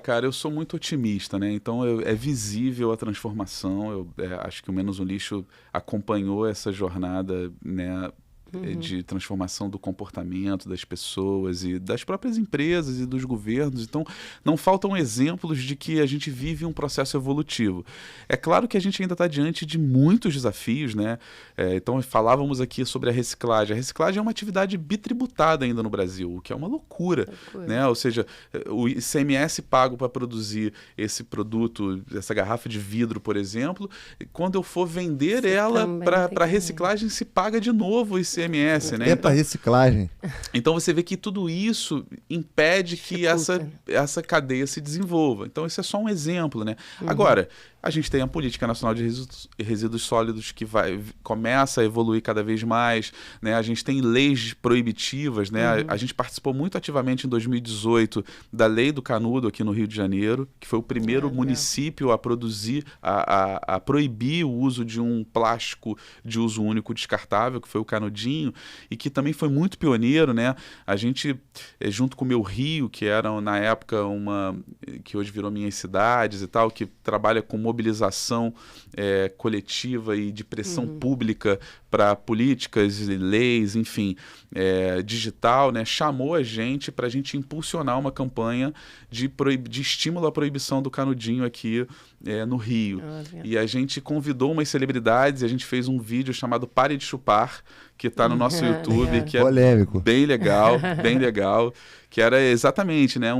Cara, eu sou muito otimista, né? Então é visível a transformação. Eu acho que o Menos um Lixo acompanhou essa jornada, né, de transformação do comportamento das pessoas e das próprias empresas e dos governos. Então, não faltam exemplos de que a gente vive um processo evolutivo. É claro que a gente ainda está diante de muitos desafios, né? Então, falávamos aqui sobre a reciclagem. A reciclagem é uma atividade bitributada ainda no Brasil, o que é uma loucura, né? Ou seja, o ICMS pago para produzir esse produto, essa garrafa de vidro, por exemplo, quando eu for vender ela para reciclagem, se paga de novo o ICMS ICMS, né? Então, reciclagem. Então você vê que tudo isso impede que essa cadeia se desenvolva. Então esse é só um exemplo, né? Agora, a gente tem a Política Nacional de Resíduos Sólidos que começa a evoluir cada vez mais, né? A gente tem leis proibitivas, né? A gente participou muito ativamente em 2018 da Lei do Canudo aqui no Rio de Janeiro, que foi o primeiro município a produzir, a proibir o uso de um plástico de uso único descartável, que foi o canudinho, e que também foi muito pioneiro, né? A gente, junto com o Meu Rio, que era na época que hoje virou Minhas Cidades e tal, que trabalha com mobilização coletiva e de pressão pública para políticas e leis, enfim, digital, né? Chamou a gente para a gente impulsionar uma campanha de estímulo à proibição do canudinho aqui no Rio. E a gente convidou umas celebridades e a gente fez um vídeo chamado Pare de Chupar, que está no nosso YouTube, que é polêmico. Bem legal, que era exatamente, né,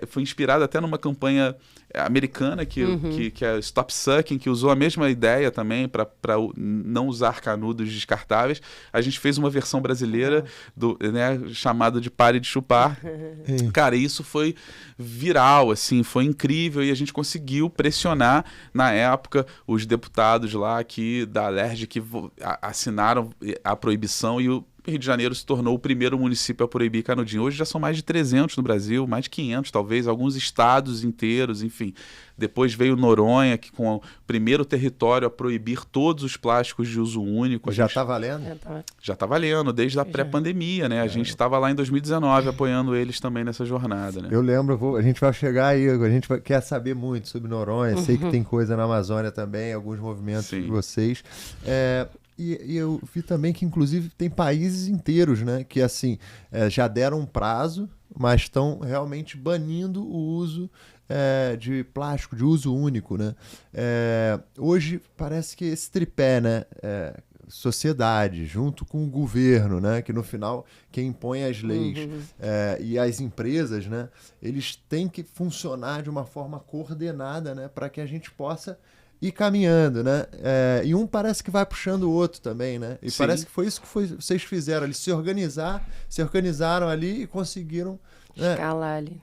foi inspirado até numa campanha americana que é Stop Sucking, que usou a mesma ideia também para não usar canudos descartáveis. A gente fez uma versão brasileira chamada de Pare de Chupar. Cara, isso foi viral, assim, foi incrível, e a gente conseguiu pressionar na época os deputados lá da Alerj que assinaram a proibição, e o Rio de Janeiro se tornou o primeiro município a proibir canudinho. Hoje já são mais de 300 no Brasil, mais de 500 talvez, alguns estados inteiros, enfim. Depois veio Noronha, que com o primeiro território a proibir todos os plásticos de uso único. Já está valendo? Já está valendo, desde a pré-pandemia, né? A gente estava lá em 2019 apoiando eles também nessa jornada, né? Eu lembro, a gente vai chegar aí, a gente quer saber muito sobre Noronha, sei que tem coisa na Amazônia também, alguns movimentos de vocês. E eu vi também que, inclusive, tem países inteiros, né, que assim, já deram um prazo, mas estão realmente banindo o uso de plástico, de uso único, né? Hoje parece que esse tripé, né, sociedade, junto com o governo, né, que no final quem impõe as leis e as empresas, né, eles têm que funcionar de uma forma coordenada, né, para que a gente possa ir caminhando, né? E um parece que vai puxando o outro também, né? E parece que foi isso que vocês fizeram ali, se organizaram ali e conseguiram escalar ali.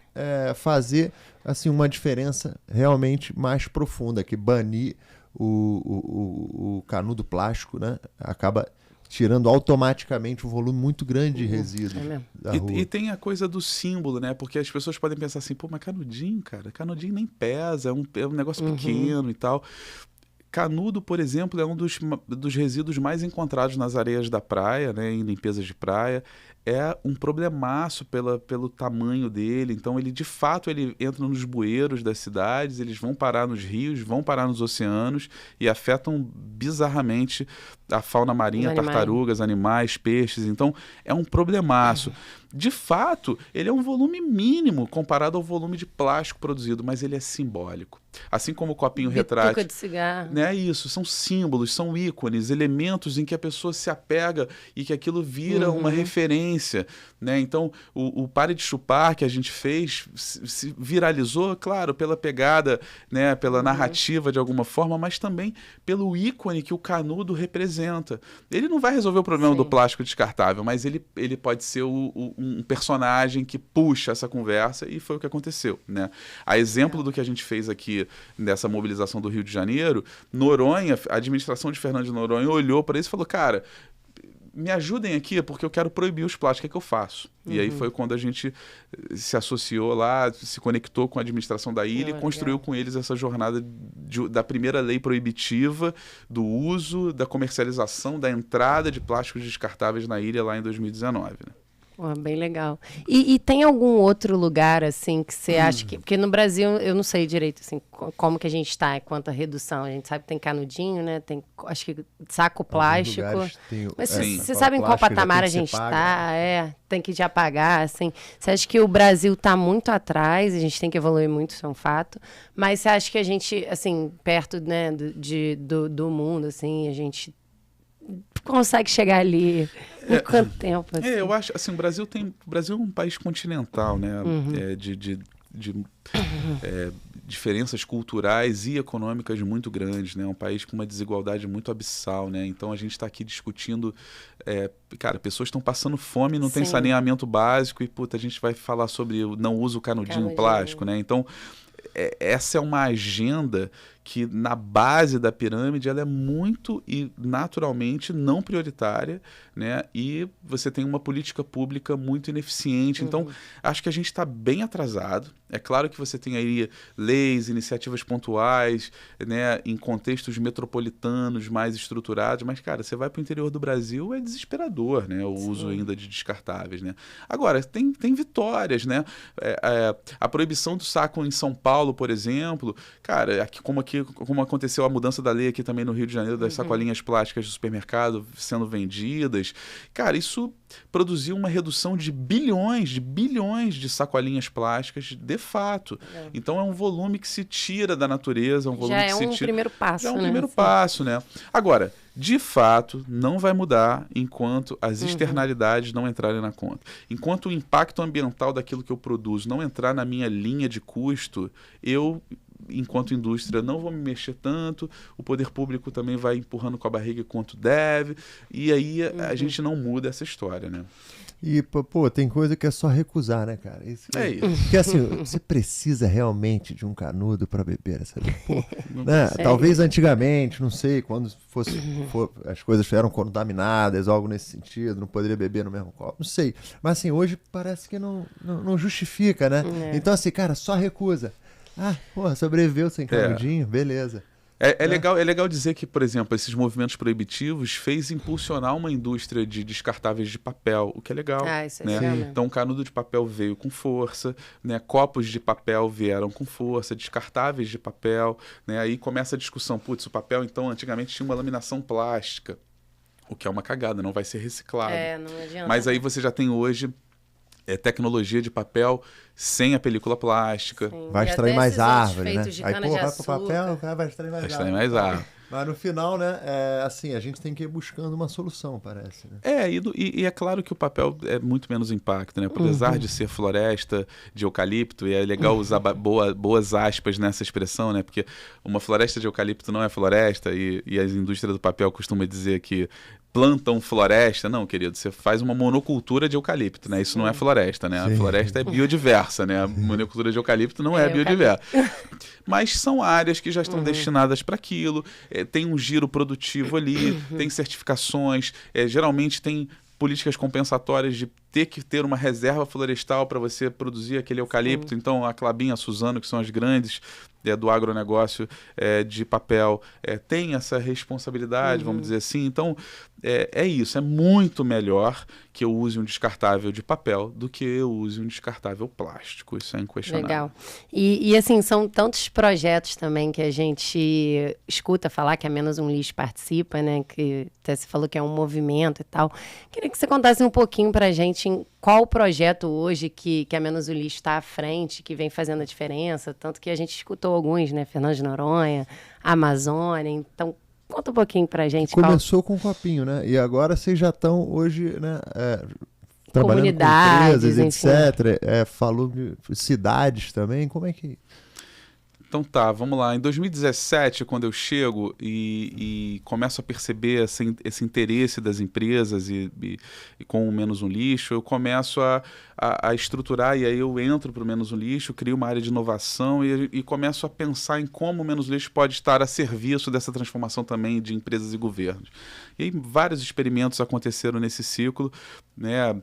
Fazer assim, uma diferença realmente mais profunda, que banir o canudo plástico, né? Acaba tirando automaticamente um volume muito grande de resíduos da rua. E tem a coisa do símbolo, né? Porque as pessoas podem pensar assim, pô, mas canudinho, cara, canudinho nem pesa, é um negócio pequeno e tal. Canudo, por exemplo, é um dos resíduos mais encontrados nas areias da praia, né, em limpezas de praia. É um problemaço pelo tamanho dele. Então, ele de fato ele entra nos bueiros das cidades, eles vão parar nos rios, vão parar nos oceanos e afetam bizarramente a fauna marinha, tartarugas, animais, peixes. Então, é um problemaço. De fato, ele é um volume mínimo comparado ao volume de plástico produzido, mas ele é simbólico. Assim como o copinho retrátil. De cigarro. Né, isso, são símbolos, são ícones, elementos em que a pessoa se apega e que aquilo vira uma referência. Né? Então, o Pare de Chupar que a gente fez se viralizou, claro, pela pegada, né, pela narrativa de alguma forma, mas também pelo ícone que o canudo representa. Ele não vai resolver o problema do plástico descartável, mas ele pode ser um personagem que puxa essa conversa, e foi o que aconteceu. Né? A exemplo do que a gente fez aqui nessa mobilização do Rio de Janeiro, Noronha, a administração de Fernando de Noronha olhou para isso e falou, cara, me ajudem aqui porque eu quero proibir os plásticos, o que é que eu faço? E aí foi quando a gente se associou lá, se conectou com a administração da ilha e construiu com eles essa jornada da primeira lei proibitiva do uso, da comercialização, da entrada de plásticos descartáveis na ilha lá em 2019, né? Bem legal. E tem algum outro lugar, assim, que você acha que... Porque no Brasil, eu não sei direito, assim, como que a gente está quanto à redução. A gente sabe que tem canudinho, né? Tem, acho que, saco plástico. Mas você sabe em qual patamar a gente está? Tem que já pagar, assim. Você acha que o Brasil está muito atrás, a gente tem que evoluir muito, isso é um fato. Mas você acha que a gente, assim, perto, né, do mundo, assim, a gente consegue chegar ali em quanto tempo? Assim? Eu acho, assim, o Brasil é um país continental, né? De diferenças culturais e econômicas muito grandes, né? Um país com uma desigualdade muito abissal, né? Então a gente está aqui discutindo, cara, pessoas estão passando fome, não tem saneamento básico e, puta, a gente vai falar sobre o não uso canudinho plástico, né? Então, essa é uma agenda que na base da pirâmide ela é muito e naturalmente não prioritária, né? E você tem uma política pública muito ineficiente. Então, acho que a gente está bem atrasado. É claro que você tem aí leis, iniciativas pontuais, né, em contextos metropolitanos mais estruturados, mas, cara, você vai para o interior do Brasil, é desesperador, né, o uso ainda de descartáveis, né? Agora, tem vitórias, né? A proibição do saco em São Paulo, por exemplo, cara, como aconteceu a mudança da lei aqui também no Rio de Janeiro, das sacolinhas plásticas do supermercado sendo vendidas, cara, isso produziu uma redução de bilhões de sacolinhas plásticas, de fato. Então é um volume que se tira da natureza, é um volume que se tira... primeiro passo, já é um né? primeiro passo, né? Agora, de fato, não vai mudar enquanto as externalidades não entrarem na conta. Enquanto o impacto ambiental daquilo que eu produzo não entrar na minha linha de custo, enquanto indústria, não vou me mexer tanto, o poder público também vai empurrando com a barriga quanto deve, e aí a gente não muda essa história, né? E, pô, tem coisa que é só recusar, né, cara? Isso. Porque, assim, você precisa realmente de um canudo para beber, sabe? Pô, né? Talvez antigamente, não sei, quando as coisas eram contaminadas, algo nesse sentido, não poderia beber no mesmo copo, não sei. Mas, assim, hoje parece que não justifica, né? Então, assim, cara, só recusa. Ah, porra, sobreviveu sem canudinho, beleza. É legal dizer que, por exemplo, esses movimentos proibitivos fez impulsionar uma indústria de descartáveis de papel, o que é legal. Isso é né? legal. Então, o canudo de papel veio com força, né? Copos de papel vieram com força, descartáveis de papel, né? Aí começa a discussão, putz, o papel, então, antigamente tinha uma laminação plástica, o que é uma cagada, não vai ser reciclado. Não adianta. Mas aí você já tem hoje tecnologia de papel sem a película plástica. Vai extrair mais árvore, né? Aí, pô, vai pro papel, o cara vai extrair mais árvore. Mais árvore. Mas no final, né, assim, a gente tem que ir buscando uma solução, parece. Né? E é claro que o papel é muito menos impacto, né? Apesar de ser floresta de eucalipto, e é legal usar boas aspas nessa expressão, né? Porque uma floresta de eucalipto não é floresta, e a indústria do papel costuma dizer que plantam floresta. Não, querido, você faz uma monocultura de eucalipto, né? Isso não é floresta, né? A floresta é biodiversa, né? A monocultura de eucalipto não é biodiversa. Mas são áreas que já estão destinadas para aquilo, tem um giro produtivo ali, tem certificações, geralmente tem políticas compensatórias de ter que ter uma reserva florestal para você produzir aquele eucalipto. Então, a Klabin, a Suzano, que são as grandes do agronegócio de papel, tem essa responsabilidade, vamos dizer assim. Então, é isso. É muito melhor que eu use um descartável de papel do que eu use um descartável plástico. Isso é inquestionável. Legal. E assim, são tantos projetos também que a gente escuta falar que a Menos um Lixo participa, né? Que até você falou que é um movimento e tal. Queria que você contasse um pouquinho pra gente em qual projeto hoje que a Menos um Lixo está à frente, que vem fazendo a diferença, tanto que a gente escutou alguns, né? Fernando de Noronha, Amazônia. Então, conta um pouquinho pra gente. Começou com o copinho, né? E agora vocês já estão hoje, né? Trabalhando com empresas, etc. Falou de cidades também. Como é que... Então tá, vamos lá. Em 2017, quando eu chego e começo a perceber esse interesse das empresas e com o Menos um Lixo, eu começo a estruturar, e aí eu entro para o Menos um Lixo, crio uma área de inovação e começo a pensar em como o Menos Lixo pode estar a serviço dessa transformação também de empresas e governos. E aí vários experimentos aconteceram nesse ciclo, né?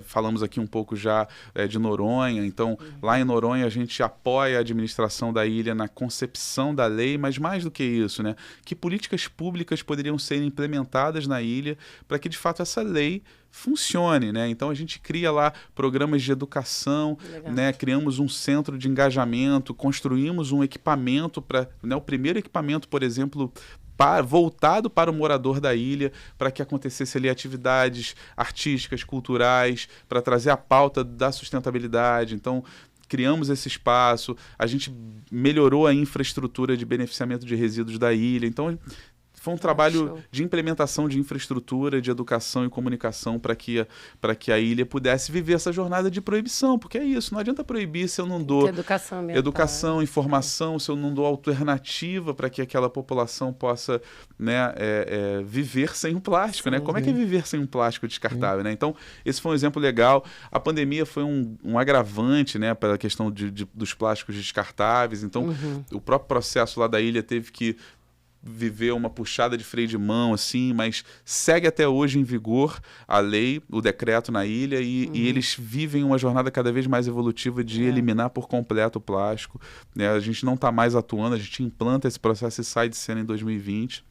Falamos aqui um pouco já de Noronha. Então, lá em Noronha a gente apoia a administração da ilha na concepção da lei, mas mais do que isso, né? Que políticas públicas poderiam ser implementadas na ilha para que de fato essa lei funcione, né? Então a gente cria lá programas de educação, né? Criamos um centro de engajamento, construímos um equipamento para, né? O primeiro equipamento, por exemplo, voltado para o morador da ilha, para que acontecesse ali atividades artísticas, culturais, para trazer a pauta da sustentabilidade. Então, criamos esse espaço, a gente melhorou a infraestrutura de beneficiamento de resíduos da ilha. Então, foi um trabalho de implementação de infraestrutura, de educação e comunicação para que a ilha pudesse viver essa jornada de proibição, porque é isso, não adianta proibir se eu não dou educação, informação, se eu não dou alternativa para que aquela população possa, né, viver sem o plástico, né? Como é que é viver sem um plástico descartável, né? Então, esse foi um exemplo legal. A pandemia foi um agravante, né, para a questão dos plásticos descartáveis, então o próprio processo lá da ilha teve que viver uma puxada de freio de mão, assim, mas segue até hoje em vigor a lei, o decreto na ilha, e eles vivem uma jornada cada vez mais evolutiva de eliminar por completo o plástico, né? A gente não está mais atuando, a gente implanta esse processo e sai de cena em 2020.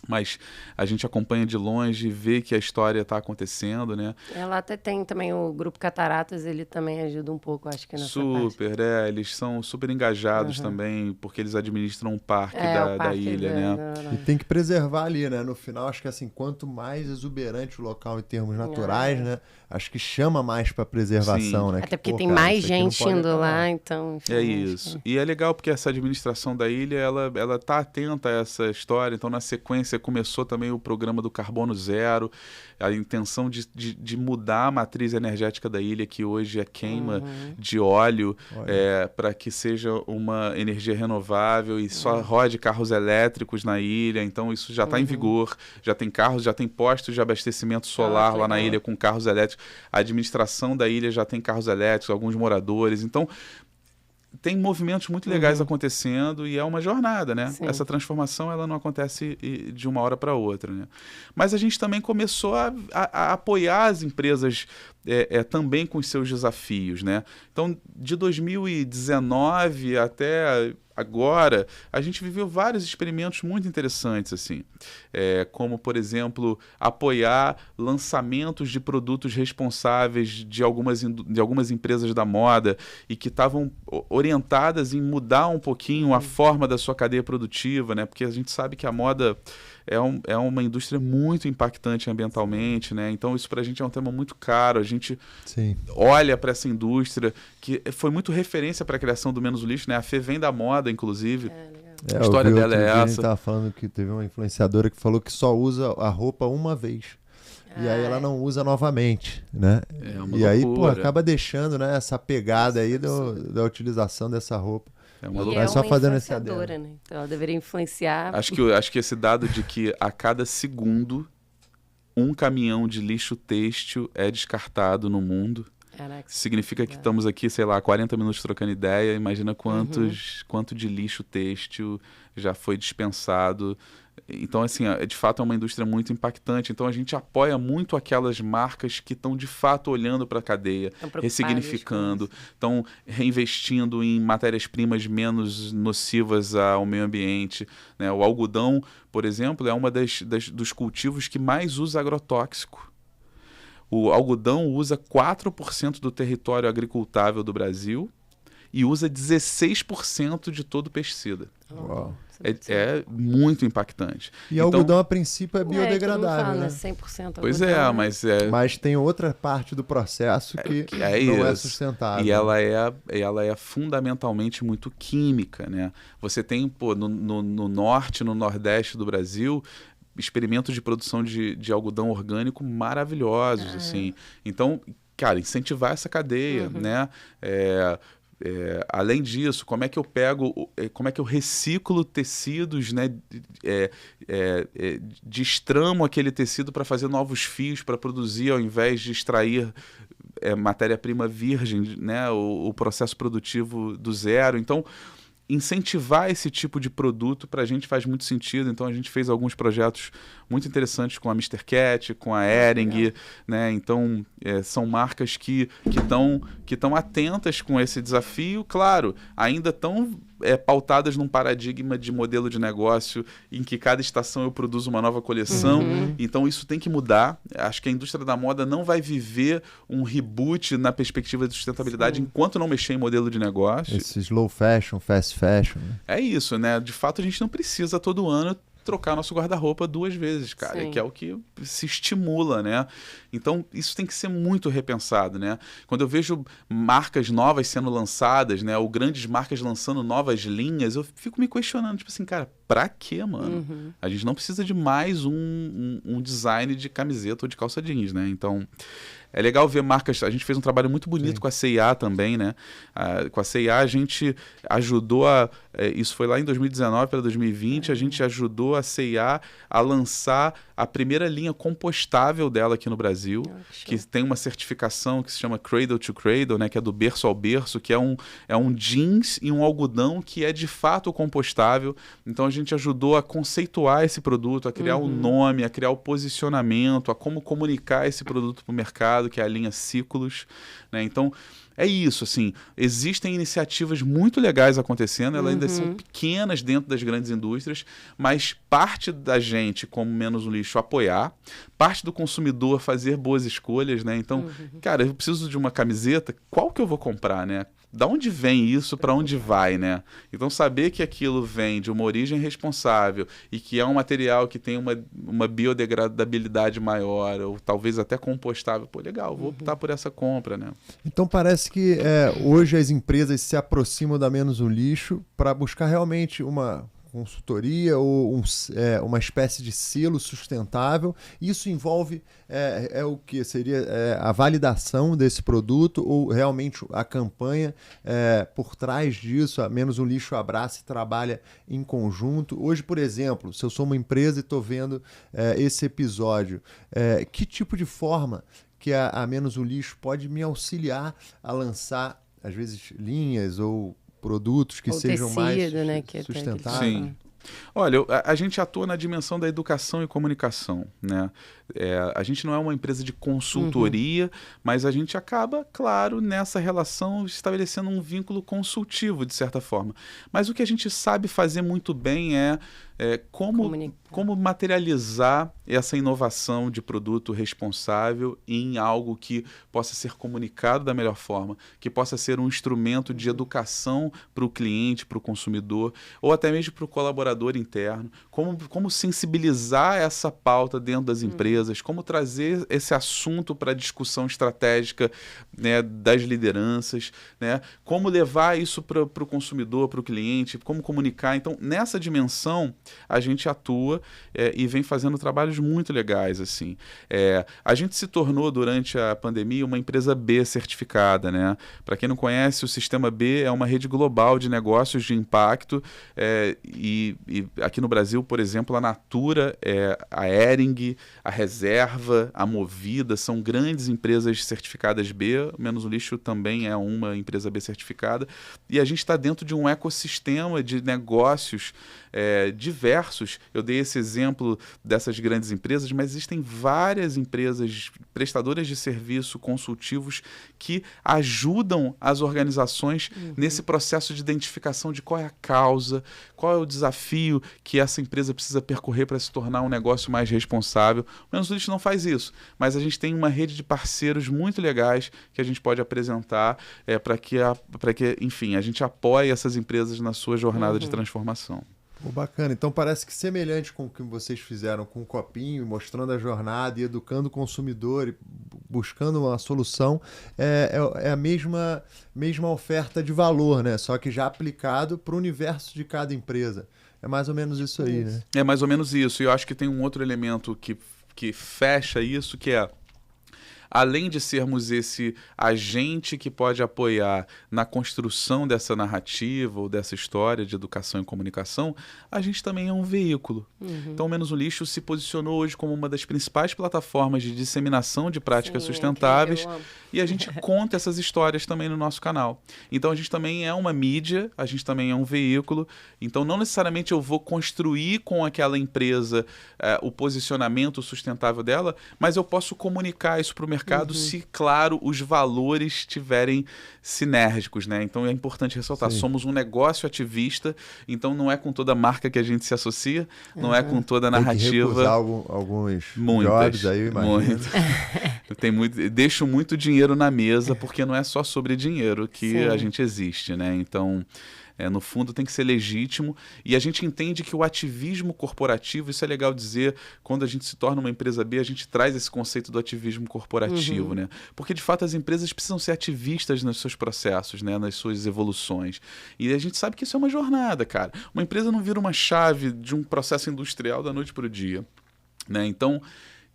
Mas a gente acompanha de longe e vê que a história está acontecendo, né? Ela até tem também o Grupo Cataratas, ele também ajuda um pouco, acho que nessa parte. Eles são super engajados também, porque eles administram um parque da ilha, né? E tem que preservar ali, né? No final, acho que assim, quanto mais exuberante o local em termos naturais, né? Acho que chama mais para preservação, né? Até porque tem mais gente indo lá, então... É isso. E é legal porque essa administração da ilha, ela tá atenta a essa história, então na sequência começou também o programa do Carbono Zero, a intenção de mudar a matriz energética da ilha, que hoje é queima de óleo, para que seja uma energia renovável e só rode carros elétricos na ilha. Então isso já está em vigor, já tem carros, já tem postos de abastecimento solar lá na ilha com carros elétricos. A administração da ilha já tem carros elétricos, alguns moradores. Então tem movimentos muito legais acontecendo e é uma jornada, né? Sim. Essa transformação, ela não acontece de uma hora para outra, né? Mas a gente também começou a apoiar as empresas também com os seus desafios, né? Então, de 2019 até agora, a gente viveu vários experimentos muito interessantes, assim, como, por exemplo, apoiar lançamentos de produtos responsáveis de algumas empresas da moda e que estavam orientadas em mudar um pouquinho a forma da sua cadeia produtiva, né? Porque a gente sabe que a moda é uma indústria muito impactante ambientalmente, né? Então isso para a gente é um tema muito caro. A gente olha para essa indústria que foi muito referência para a criação do Menos Lixo, né? A Fê vem da moda, inclusive. A história dela é essa. A gente estava falando que teve uma influenciadora que falou que só usa a roupa uma vez. E aí ela não usa novamente, né? E aí, acaba deixando, né, essa pegada aí da utilização dessa roupa. É só fazendo esse adendo, né? Então ela deveria influenciar. Acho que esse dado de que a cada segundo um caminhão de lixo têxtil é descartado no mundo. Significa que estamos aqui, sei lá, 40 minutos trocando ideia. Imagina quanto de lixo têxtil já foi dispensado. Então, assim, de fato é uma indústria muito impactante. Então, a gente apoia muito aquelas marcas que estão, de fato, olhando para a cadeia, ressignificando, estão reinvestindo em matérias-primas menos nocivas ao meio ambiente, né? O algodão, por exemplo, é uma dos cultivos que mais usa agrotóxico. O algodão usa 4% do território agricultável do Brasil e usa 16% de todo o pesticida. Uau. É muito impactante. E então, algodão, a princípio, é biodegradável, né? 100% algodão. Pois mas tem outra parte do processo que não é sustentável. E ela é fundamentalmente muito química, né? Você tem, no norte, no nordeste do Brasil, experimentos de produção de algodão orgânico maravilhosos, assim. Então, cara, incentivar essa cadeia, né? Além disso, como é que eu reciclo tecidos, né? Destramo aquele tecido para fazer novos fios para produzir, ao invés de extrair matéria-prima virgem, né? O processo produtivo do zero. Então, incentivar esse tipo de produto para a gente faz muito sentido. Então a gente fez alguns projetos muito interessantes com a Mr. Cat, com a Hering, né? Então são marcas que estão atentas com esse desafio, claro, ainda estão pautadas num paradigma de modelo de negócio em que cada estação eu produzo uma nova coleção. Então isso tem que mudar. Acho que a indústria da moda não vai viver um reboot na perspectiva de sustentabilidade enquanto não mexer em modelo de negócio. Esse slow fashion, fast fashion. Né? É isso, né? De fato, a gente não precisa todo ano trocar nosso guarda-roupa 2 vezes, cara, que é o que se estimula, né? Então, isso tem que ser muito repensado, né? Quando eu vejo marcas novas sendo lançadas, né, ou grandes marcas lançando novas linhas, eu fico me questionando, tipo assim, cara, pra quê, mano? A gente não precisa de mais um design de camiseta ou de calça jeans, né? Então, é legal ver marcas. A gente fez um trabalho muito bonito com a C&A também, né? Com a C&A a gente ajudou isso foi lá em 2019 para 2020, a gente ajudou a C&A a lançar a primeira linha compostável dela aqui no Brasil, que tem uma certificação que se chama Cradle to Cradle, né? Que é do berço ao berço, que é um jeans e um algodão que é de fato compostável. Então a gente ajudou a conceituar esse produto, a criar um nome, a criar o posicionamento, a como comunicar esse produto para o mercado, que é a linha Ciclos, né? Então, é isso, assim, existem iniciativas muito legais acontecendo, elas ainda são pequenas dentro das grandes indústrias, mas parte da gente, como Menos um Lixo, apoiar, parte do consumidor fazer boas escolhas, né? Então, cara, eu preciso de uma camiseta, qual que eu vou comprar, né? Da onde vem isso, para onde vai, né? Então, saber que aquilo vem de uma origem responsável e que é um material que tem uma biodegradabilidade maior, ou talvez até compostável, pô, legal, vou optar por essa compra, né? Então, parece que hoje as empresas se aproximam da Menos um Lixo para buscar realmente uma consultoria ou uma espécie de selo sustentável. Isso envolve o que seria a validação desse produto ou realmente a campanha por trás disso. A Menos um Lixo abraça e trabalha em conjunto. Hoje, por exemplo, se eu sou uma empresa e estou vendo esse episódio, que tipo de forma que a Menos um Lixo pode me auxiliar a lançar, às vezes, linhas ou produtos que sejam tecido, mais né, sustentáveis? Sim. Olha, a gente atua na dimensão da educação e comunicação, né? A gente não é uma empresa de consultoria, mas a gente acaba, claro, nessa relação estabelecendo um vínculo consultivo, de certa forma. Mas o que a gente sabe fazer muito bem é como materializar essa inovação de produto responsável em algo que possa ser comunicado da melhor forma, que possa ser um instrumento de educação para o cliente, para o consumidor, ou até mesmo para o colaborador interno, como sensibilizar essa pauta dentro das empresas, como trazer esse assunto para a discussão estratégica, né, das lideranças, né, como levar isso para o consumidor, para o cliente, como comunicar. Então, nessa dimensão, a gente atua e vem fazendo trabalhos muito legais, assim. A gente se tornou, durante a pandemia, uma empresa B certificada, né? Para quem não conhece, o Sistema B é uma rede global de negócios de impacto e aqui no Brasil, por exemplo, a Natura, a Hering, a Reserva, a Movida, são grandes empresas certificadas B. Menos um Lixo também é uma empresa B certificada. E a gente está dentro de um ecossistema de negócios diversos. Eu dei esse exemplo dessas grandes empresas, mas existem várias empresas prestadoras de serviço consultivos que ajudam as organizações nesse processo de identificação de qual é a causa, qual é o desafio que essa empresa precisa percorrer para se tornar um negócio mais responsável. O Menos um Lixo não faz isso, mas a gente tem uma rede de parceiros muito legais que a gente pode apresentar para que, enfim, a gente apoie essas empresas na sua jornada de transformação. Pô, bacana. Então parece que semelhante com o que vocês fizeram com o Copinho, mostrando a jornada e educando o consumidor e buscando uma solução, é a mesma oferta de valor, né? Só que já aplicado para o universo de cada empresa. É mais ou menos isso aí, né? É mais ou menos isso. E eu acho que tem um outro elemento que fecha isso, que é, além de sermos esse agente que pode apoiar na construção dessa narrativa ou dessa história de educação e comunicação, a gente também é um veículo. Então, o Menos um Lixo se posicionou hoje como uma das principais plataformas de disseminação de práticas sustentáveis, e a gente conta essas histórias também no nosso canal. Então, a gente também é uma mídia, a gente também é um veículo. Então, não necessariamente eu vou construir com aquela empresa o posicionamento sustentável dela, mas eu posso comunicar isso para o mercado se, claro, os valores estiverem sinérgicos, né? Então é importante ressaltar, somos um negócio ativista, então não é com toda marca que a gente se associa, não é com toda a narrativa. Tem que recusar alguns jobs aí, imagino. Deixo muito dinheiro na mesa, porque não é só sobre dinheiro que a gente existe, né? Então, No fundo tem que ser legítimo, e a gente entende que o ativismo corporativo, isso é legal dizer, quando a gente se torna uma empresa B, a gente traz esse conceito do ativismo corporativo, né? Porque de fato as empresas precisam ser ativistas nos seus processos, né? Nas suas evoluções. E a gente sabe que isso é uma jornada, cara. Uma empresa não vira uma chave de um processo industrial da noite para o dia, né? Então,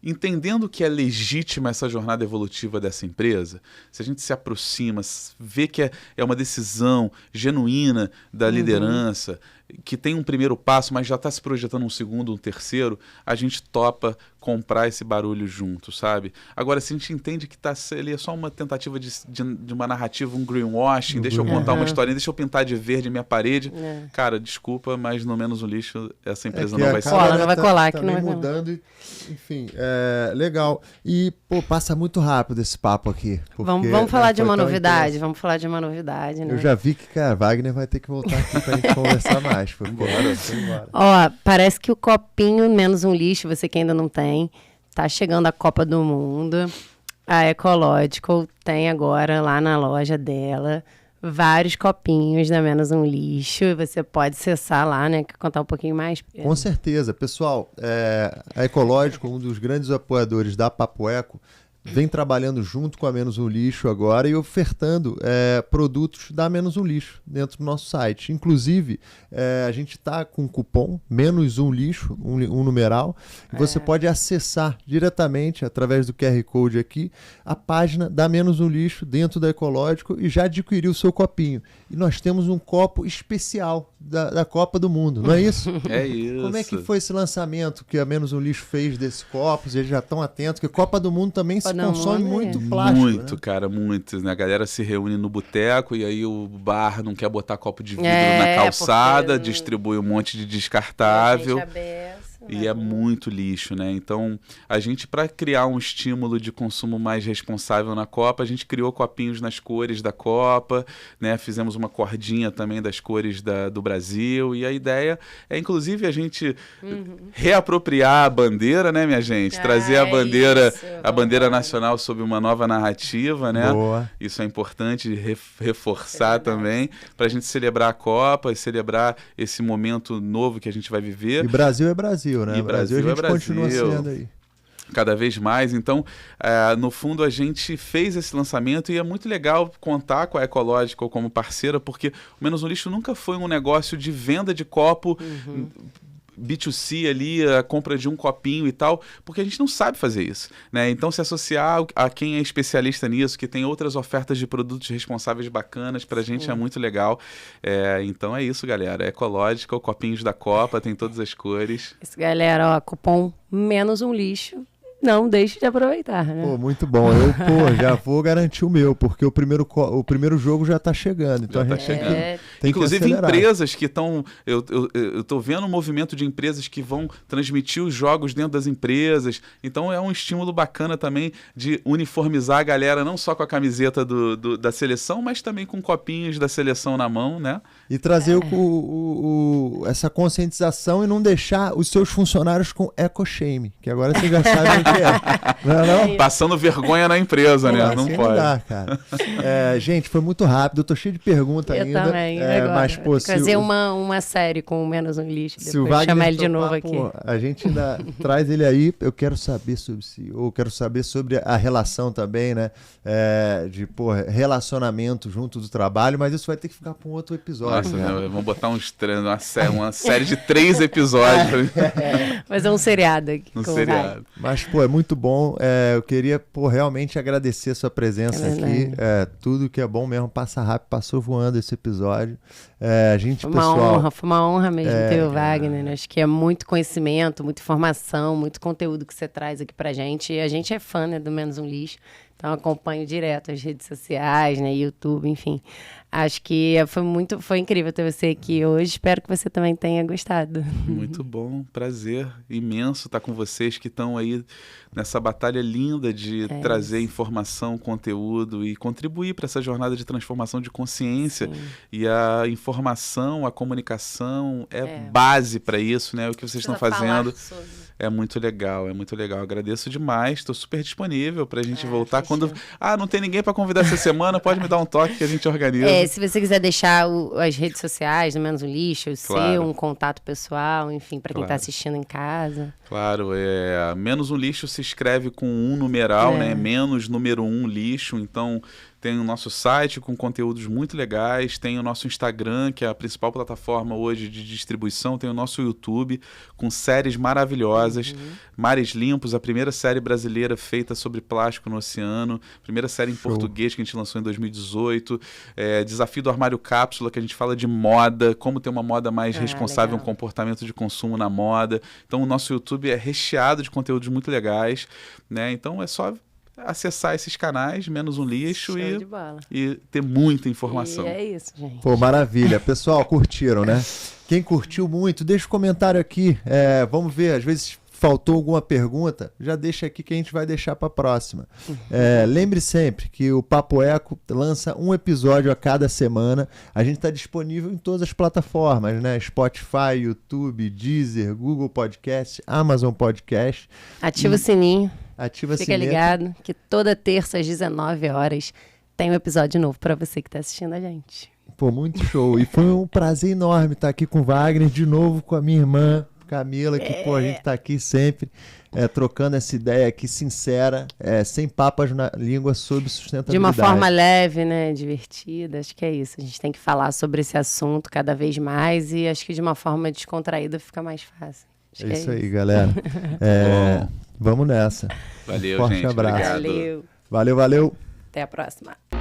entendendo que é legítima essa jornada evolutiva dessa empresa, se a gente se aproxima, vê que é uma decisão genuína da liderança, que tem um primeiro passo, mas já está se projetando um segundo, um terceiro, a gente topa comprar esse barulho junto, sabe? Agora, se a gente entende que ali é só uma tentativa de uma narrativa, um greenwashing, deixa eu contar uma historinha, deixa eu pintar de verde minha parede, cara, desculpa, mas no menos um lixo, essa empresa não vai ser. Não vai colar, tá que não vai mudando, enfim, legal. E, pô, passa muito rápido esse papo aqui. Vamos falar de uma novidade, vamos falar de uma novidade, né? Eu já vi que, cara, Wagner vai ter que voltar aqui pra gente conversar mais. Embora. Ó, parece que o copinho menos um lixo, você que ainda não tem, tá chegando a Copa do Mundo. A Ecological tem agora lá na loja dela vários copinhos da Menos um Lixo. E você pode acessar lá, né? Quer contar um pouquinho mais? Com certeza. Pessoal, a Ecological, um dos grandes apoiadores da Papo Eco, vem trabalhando junto com a Menos um Lixo agora e ofertando produtos da Menos um Lixo dentro do nosso site. Inclusive, a gente está com o cupom Menos um Lixo, um numeral, e você pode acessar diretamente, através do QR Code aqui, a página da Menos um Lixo dentro da Ecological e já adquirir o seu copinho. E nós temos um copo especial da Copa do Mundo, não é isso? É isso. Como é que foi esse lançamento que a Menos um Lixo fez desses copos? Eles já estão atentos, que Copa do Mundo também se consome muito plástico. Muito, né? cara, muito. Né? A galera se reúne no boteco e aí o bar não quer botar copo de vidro na calçada, distribui um monte de descartável. E é muito lixo, né? Então, a gente, para criar um estímulo de consumo mais responsável na Copa, a gente criou copinhos nas cores da Copa, né? Fizemos uma cordinha também das cores do Brasil. E a ideia é, inclusive, a gente reapropriar a bandeira, né, minha gente? Trazer a bandeira nacional sob uma nova narrativa, né? Boa. Isso é importante reforçar também, para a gente celebrar a Copa e celebrar esse momento novo que a gente vai viver. E Brasil é Brasil. Né? E Brasil a gente Brasil. Continua sendo aí. Cada vez mais. Então, no fundo, a gente fez esse lançamento e é muito legal contar com a Ecological como parceira, porque o Menos um Lixo nunca foi um negócio de venda de copo B2C ali, a compra de um copinho e tal, porque a gente não sabe fazer isso, né? Então, se associar a quem é especialista nisso, que tem outras ofertas de produtos responsáveis bacanas, pra gente é muito legal. Então é isso, galera. Ecological, copinhos da Copa, tem todas as cores. Isso, galera, ó, cupom Menos um Lixo. Não deixe de aproveitar, né? Pô, muito bom. Eu, já vou garantir o meu, porque o primeiro jogo já está chegando. Então já a gente tem inclusive, que acelerar. empresas que estão... Eu tô vendo um movimento de empresas que vão transmitir os jogos dentro das empresas. Então é um estímulo bacana também de uniformizar a galera, não só com a camiseta da seleção, mas também com copinhos da seleção na mão, né? E trazer essa conscientização e não deixar os seus funcionários com eco-shame, que agora você já sabe o que é. Não? Passando vergonha na empresa, né? Não assim pode. Não dá, cara. Gente, foi muito rápido. Eu tô cheio de perguntas ainda. Eu também. Mas, pô, fazer uma série com Menos um Lixo. Se o Depois chamar ele Wagner de novo topar, aqui. pô, a gente ainda traz ele aí. Eu quero saber sobre CEO, quero saber sobre a relação também, né? De relacionamento junto do trabalho, mas isso vai ter que ficar para um outro episódio. Nossa, né? Vamos botar uma série de 3 episódios. Fazer um seriado aqui. Seriado. Mas, pô, é muito bom. Eu queria, realmente agradecer a sua presença aqui. Tudo que é bom mesmo passa rápido, passou voando esse episódio. Foi uma honra mesmo ter o Wagner. Né? Acho que é muito conhecimento, muita informação, muito conteúdo que você traz aqui pra gente. E a gente é fã, né, do Menos um Lixo. Então, acompanho direto as redes sociais, né, YouTube, enfim. Acho que foi incrível ter você aqui hoje. Espero que você também tenha gostado. Muito bom, prazer imenso estar com vocês que estão aí nessa batalha linda de trazer informação, conteúdo e contribuir para essa jornada de transformação de consciência. Sim. E a informação, a comunicação é base para isso, né? O que vocês estão fazendo. É muito legal, é muito legal. Agradeço demais, estou super disponível pra gente voltar. Quando não tem ninguém para convidar essa semana, pode me dar um toque que a gente organiza. Se você quiser deixar as redes sociais, do Menos um Lixo, o seu, um contato pessoal, enfim, para quem está assistindo em casa. Claro, Menos um Lixo se escreve com um numeral, né? Menos número 1 lixo, então... Tem o nosso site com conteúdos muito legais, tem o nosso Instagram, que é a principal plataforma hoje de distribuição, tem o nosso YouTube com séries maravilhosas, Mares Limpos, a primeira série brasileira feita sobre plástico no oceano, primeira série em português que a gente lançou em 2018, Desafio do Armário Cápsula, que a gente fala de moda, como ter uma moda mais responsável, um comportamento de consumo na moda. Então o nosso YouTube é recheado de conteúdos muito legais, né? Então é só... acessar esses canais, Menos um Lixo e ter muita informação. E é isso, gente. Pô, maravilha. Pessoal, curtiram, né? Quem curtiu muito, deixa um comentário aqui. Vamos ver, às vezes faltou alguma pergunta, já deixa aqui que a gente vai deixar para a próxima. Lembre sempre que o Papo Eco lança um episódio a cada semana. A gente está disponível em todas as plataformas, né? Spotify, YouTube, Deezer, Google Podcast, Amazon Podcast. Ativa o sininho. Fica ligado que toda terça às 19 horas tem um episódio novo para você que está assistindo a gente. Pô, muito show. E foi um prazer enorme estar aqui com o Wagner, de novo com a minha irmã Camila, que pô, a gente está aqui sempre trocando essa ideia aqui sincera, sem papas na língua, sobre sustentabilidade. De uma forma leve, né, divertida, acho que é isso. A gente tem que falar sobre esse assunto cada vez mais e acho que de uma forma descontraída fica mais fácil. É isso aí, galera. Vamos nessa. Valeu, Forte gente. abraço. Obrigado. Valeu. Até a próxima.